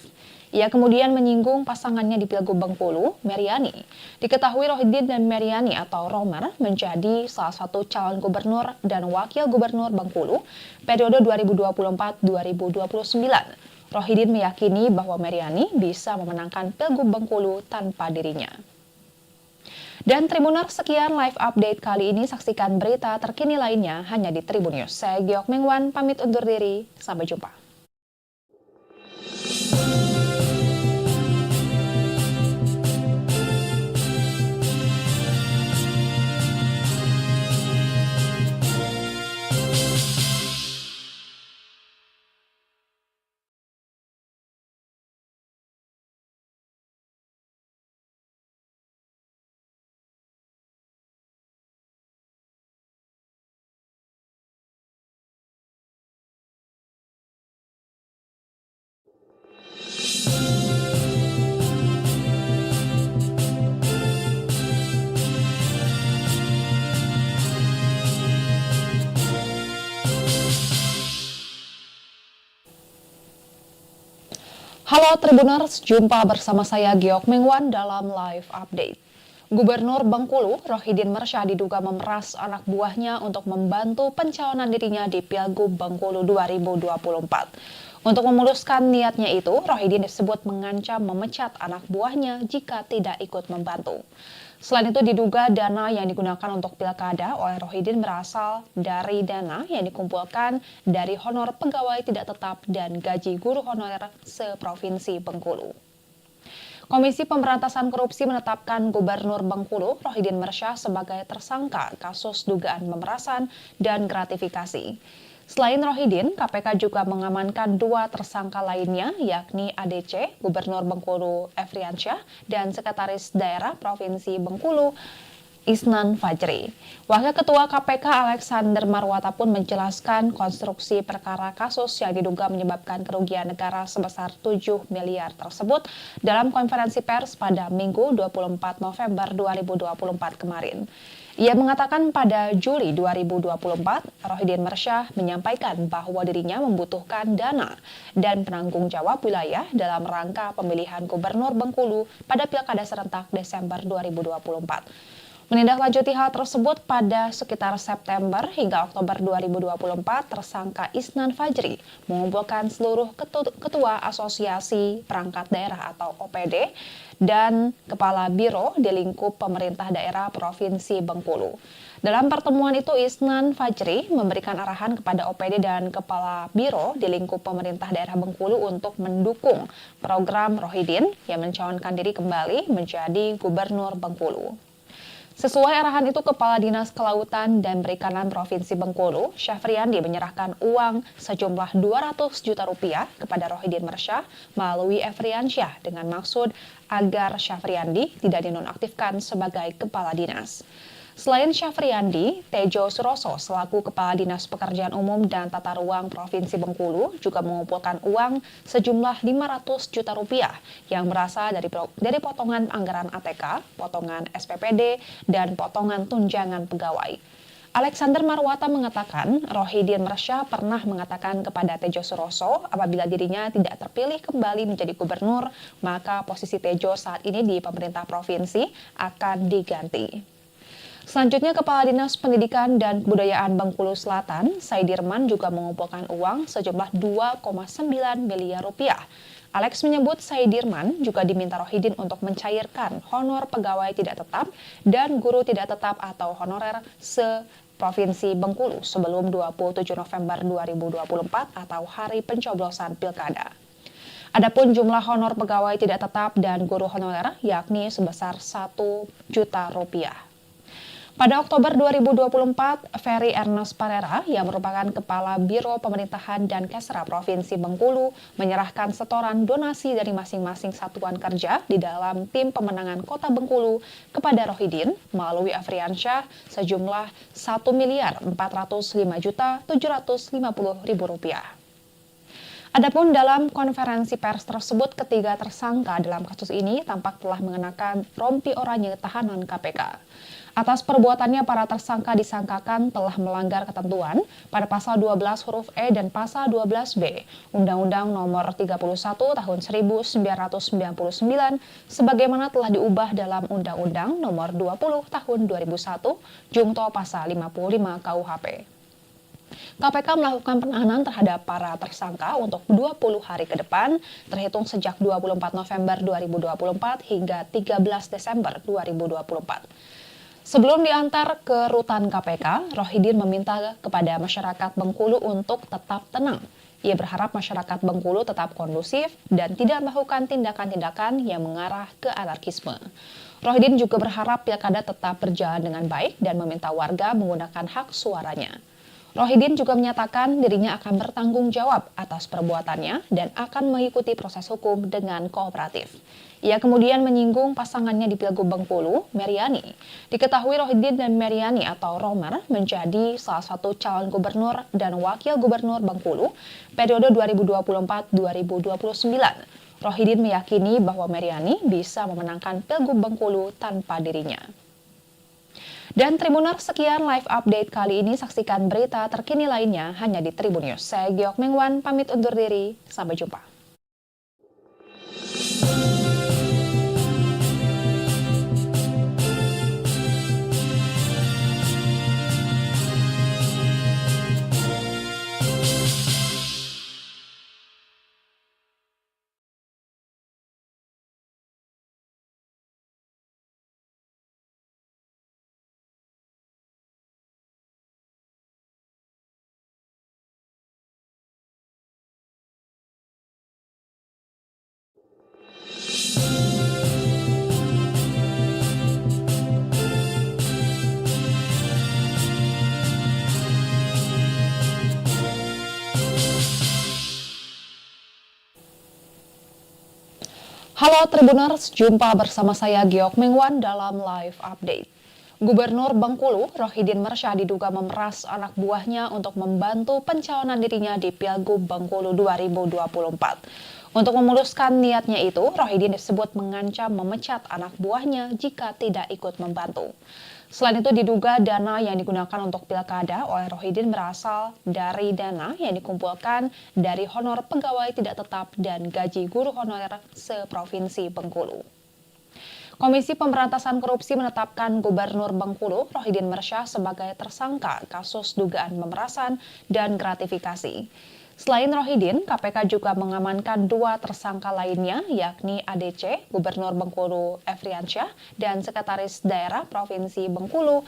Speaker 1: Ia kemudian menyinggung pasangannya di Pilgub Bengkulu, Meriani. Diketahui Rohidin dan Meriani atau Romer menjadi salah satu calon gubernur dan wakil gubernur Bengkulu periode 2024-2029. Rohidin meyakini bahwa Meriani bisa memenangkan Pilgub Bengkulu tanpa dirinya. Dan Tribuners, sekian live update kali ini. Saksikan berita terkini lainnya hanya di Tribun News. Saya Giok Mengwan, pamit undur diri. Sampai jumpa. Halo Tribuners, jumpa bersama saya Giok Mengwan dalam live update. Gubernur Bengkulu, Rohidin Mersyah diduga memeras anak buahnya untuk membantu pencalonan dirinya di Pilgub Bengkulu 2024. Untuk memuluskan niatnya itu, Rohidin disebut mengancam memecat anak buahnya jika tidak ikut membantu. Selain itu diduga dana yang digunakan untuk pilkada oleh Rohidin berasal dari dana yang dikumpulkan dari honor pegawai tidak tetap dan gaji guru honorer seprovinsi Bengkulu. Komisi Pemberantasan Korupsi menetapkan Gubernur Bengkulu, Rohidin Mersyah sebagai tersangka kasus dugaan pemerasan dan gratifikasi. Selain Rohidin, KPK juga mengamankan dua tersangka lainnya, yakni ADC, Gubernur Bengkulu Afriansyah, dan Sekretaris Daerah Provinsi Bengkulu, Isnan Fajri. Wakil Ketua KPK Alexander Marwata pun menjelaskan konstruksi perkara kasus yang diduga menyebabkan kerugian negara sebesar 7 miliar tersebut dalam konferensi pers pada Minggu 24 November 2024 kemarin. Ia mengatakan pada Juli 2024, Rohidin Mersyah menyampaikan bahwa dirinya membutuhkan dana dan penanggung jawab wilayah dalam rangka pemilihan Gubernur Bengkulu pada Pilkada serentak Desember 2024. Menindaklanjuti hal tersebut pada sekitar September hingga Oktober 2024, tersangka Isnan Fajri mengumpulkan seluruh ketua Asosiasi Perangkat Daerah atau OPD dan Kepala Biro di lingkup pemerintah daerah Provinsi Bengkulu. Dalam pertemuan itu, Isnan Fajri memberikan arahan kepada OPD dan Kepala Biro di lingkup pemerintah daerah Bengkulu untuk mendukung program Rohidin yang mencalonkan diri kembali menjadi Gubernur Bengkulu. Sesuai arahan itu, Kepala Dinas Kelautan dan Perikanan Provinsi Bengkulu, Syafriandi menyerahkan uang sejumlah 200 juta rupiah kepada Rohidin Mersyah melalui Afriansyah dengan maksud agar Syafriandi tidak dinonaktifkan sebagai Kepala Dinas. Selain Syafriandi, Tejo Suroso selaku Kepala Dinas Pekerjaan Umum dan Tata Ruang Provinsi Bengkulu juga mengumpulkan uang sejumlah 500 juta rupiah yang berasal dari potongan anggaran ATK, potongan SPPD, dan potongan tunjangan pegawai. Alexander Marwata mengatakan, Rohidin Mersya pernah mengatakan kepada Tejo Suroso apabila dirinya tidak terpilih kembali menjadi gubernur, maka posisi Tejo saat ini di pemerintah provinsi akan diganti. Selanjutnya, Kepala Dinas Pendidikan dan Kebudayaan Bengkulu Selatan, Saidirman juga mengumpulkan uang sejumlah 2,9 miliar rupiah. Alex menyebut Saidirman juga diminta Rohidin untuk mencairkan honor pegawai tidak tetap dan guru tidak tetap atau honorer se-Provinsi Bengkulu sebelum 27 November 2024 atau hari pencoblosan pilkada. Adapun jumlah honor pegawai tidak tetap dan guru honorer yakni sebesar 1 juta rupiah. Pada Oktober 2024, Ferry Ernest Parera yang merupakan Kepala Biro Pemerintahan dan Kesra Provinsi Bengkulu menyerahkan setoran donasi dari masing-masing satuan kerja di dalam tim pemenangan Kota Bengkulu kepada Rohidin melalui Afriansyah sejumlah Rp1.405.750.000. Adapun dalam konferensi pers tersebut, ketiga tersangka dalam kasus ini tampak telah mengenakan rompi oranye tahanan KPK. Atas perbuatannya, para tersangka disangkakan telah melanggar ketentuan pada pasal 12 huruf E dan pasal 12B Undang-Undang Nomor 31 Tahun 1999 sebagaimana telah diubah dalam Undang-Undang Nomor 20 Tahun 2001 Jungto Pasal 55 KUHP. KPK melakukan penahanan terhadap para tersangka untuk 20 hari ke depan, terhitung sejak 24 November 2024 hingga 13 Desember 2024. Sebelum diantar ke rutan KPK, Rohidin meminta kepada masyarakat Bengkulu untuk tetap tenang. Ia berharap masyarakat Bengkulu tetap kondusif dan tidak melakukan tindakan-tindakan yang mengarah ke anarkisme. Rohidin juga berharap pilkada tetap berjalan dengan baik dan meminta warga menggunakan hak suaranya. Rohidin juga menyatakan dirinya akan bertanggung jawab atas perbuatannya dan akan mengikuti proses hukum dengan kooperatif. Ia kemudian menyinggung pasangannya di Pilgub Bengkulu, Meriani. Diketahui Rohidin dan Meriani atau Romer menjadi salah satu calon gubernur dan wakil gubernur Bengkulu periode 2024-2029. Rohidin meyakini bahwa Meriani bisa memenangkan Pilgub Bengkulu tanpa dirinya. Dan Tribuners, sekian live update kali ini. Saksikan berita terkini lainnya hanya di Tribun News. Saya Giok Mengwan, pamit undur diri. Sampai jumpa. Halo Tribuners, jumpa bersama saya Giok Mengwan dalam live update. Gubernur Bengkulu, Rohidin Mersya diduga memeras anak buahnya untuk membantu pencalonan dirinya di Pilgub Bengkulu 2024. Untuk memuluskan niatnya itu, Rohidin disebut mengancam memecat anak buahnya jika tidak ikut membantu. Selain itu, diduga dana yang digunakan untuk pilkada oleh Rohidin berasal dari dana yang dikumpulkan dari honor pegawai tidak tetap dan gaji guru honorer se-Provinsi Bengkulu. Komisi Pemberantasan Korupsi menetapkan Gubernur Bengkulu, Rohidin Mersya, sebagai tersangka kasus dugaan pemerasan dan gratifikasi. Selain Rohidin, KPK juga mengamankan 2 tersangka lainnya, yakni ADC, Gubernur Bengkulu Efriansyah, dan Sekretaris Daerah Provinsi Bengkulu,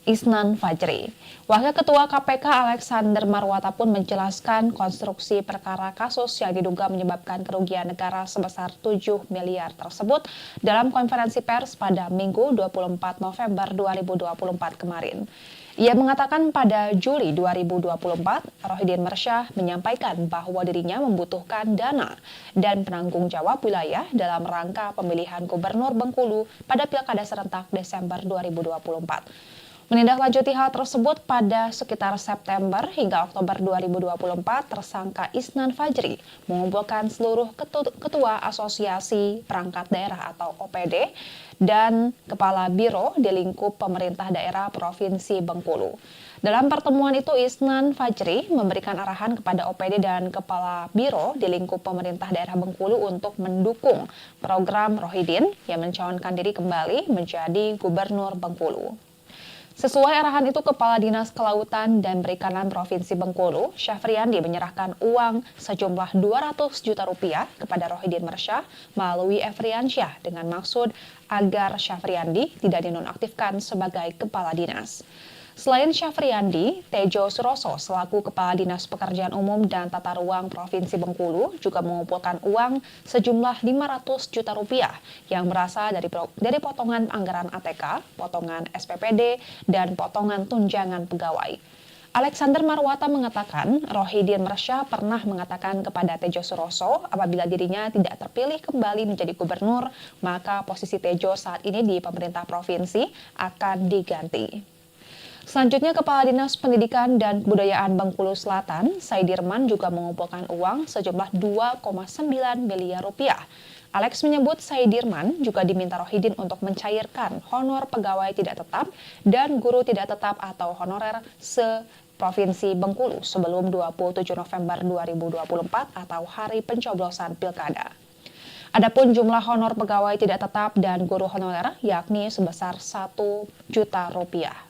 Speaker 1: Isnan Fajri. Wakil Ketua KPK Alexander Marwata pun menjelaskan konstruksi perkara kasus yang diduga menyebabkan kerugian negara sebesar 7 miliar tersebut dalam konferensi pers pada Minggu 24 November 2024 kemarin. Ia mengatakan pada Juli 2024, Rohidin Mersyah menyampaikan bahwa dirinya membutuhkan dana dan penanggung jawab wilayah dalam rangka pemilihan Gubernur Bengkulu pada Pilkada serentak Desember 2024. Menindaklanjuti hal tersebut pada sekitar September hingga Oktober 2024, tersangka Isnan Fajri mengumpulkan seluruh ketua asosiasi perangkat daerah atau OPD dan kepala biro di lingkup pemerintah daerah Provinsi Bengkulu. Dalam pertemuan itu, Isnan Fajri memberikan arahan kepada OPD dan kepala biro di lingkup pemerintah daerah Bengkulu untuk mendukung program Rohidin yang mencalonkan diri kembali menjadi Gubernur Bengkulu. Sesuai arahan itu, Kepala Dinas Kelautan dan Perikanan Provinsi Bengkulu, Syafriandi menyerahkan uang sejumlah 200 juta rupiah kepada Rohidin Mersyah melalui Efriansyah dengan maksud agar Syafriandi tidak dinonaktifkan sebagai Kepala Dinas. Selain Syafriandi, Tejo Suroso selaku Kepala Dinas Pekerjaan Umum dan Tata Ruang Provinsi Bengkulu juga mengumpulkan uang sejumlah 500 juta rupiah yang berasal dari potongan anggaran ATK, potongan SPPD, dan potongan tunjangan pegawai. Alexander Marwata mengatakan Rohidin Mersyah pernah mengatakan kepada Tejo Suroso apabila dirinya tidak terpilih kembali menjadi gubernur, maka posisi Tejo saat ini di pemerintah provinsi akan diganti. Selanjutnya, Kepala Dinas Pendidikan dan Kebudayaan Bengkulu Selatan, Saidirman, juga mengumpulkan uang sejumlah 2,9 miliar rupiah. Alex menyebut Saidirman juga diminta Rohidin untuk mencairkan honor pegawai tidak tetap dan guru tidak tetap atau honorer se-Provinsi Bengkulu sebelum 27 November 2024 atau hari pencoblosan pilkada. Adapun jumlah honor pegawai tidak tetap dan guru honorer yakni sebesar 1 juta rupiah.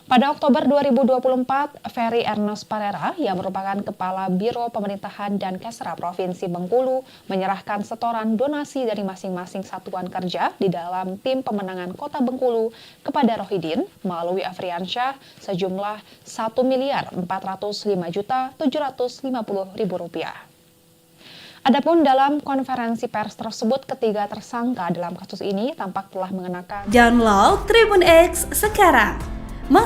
Speaker 1: Pada Oktober 2024, Ferry Ernest Parera yang merupakan Kepala Biro Pemerintahan dan Kesra Provinsi Bengkulu menyerahkan setoran donasi dari masing-masing satuan kerja di dalam tim pemenangan Kota Bengkulu kepada Rohidin melalui Afriansyah sejumlah Rp1.405.750.000. Adapun dalam konferensi pers tersebut, ketiga tersangka dalam kasus ini tampak telah mengenakan
Speaker 2: Download Tribun X sekarang,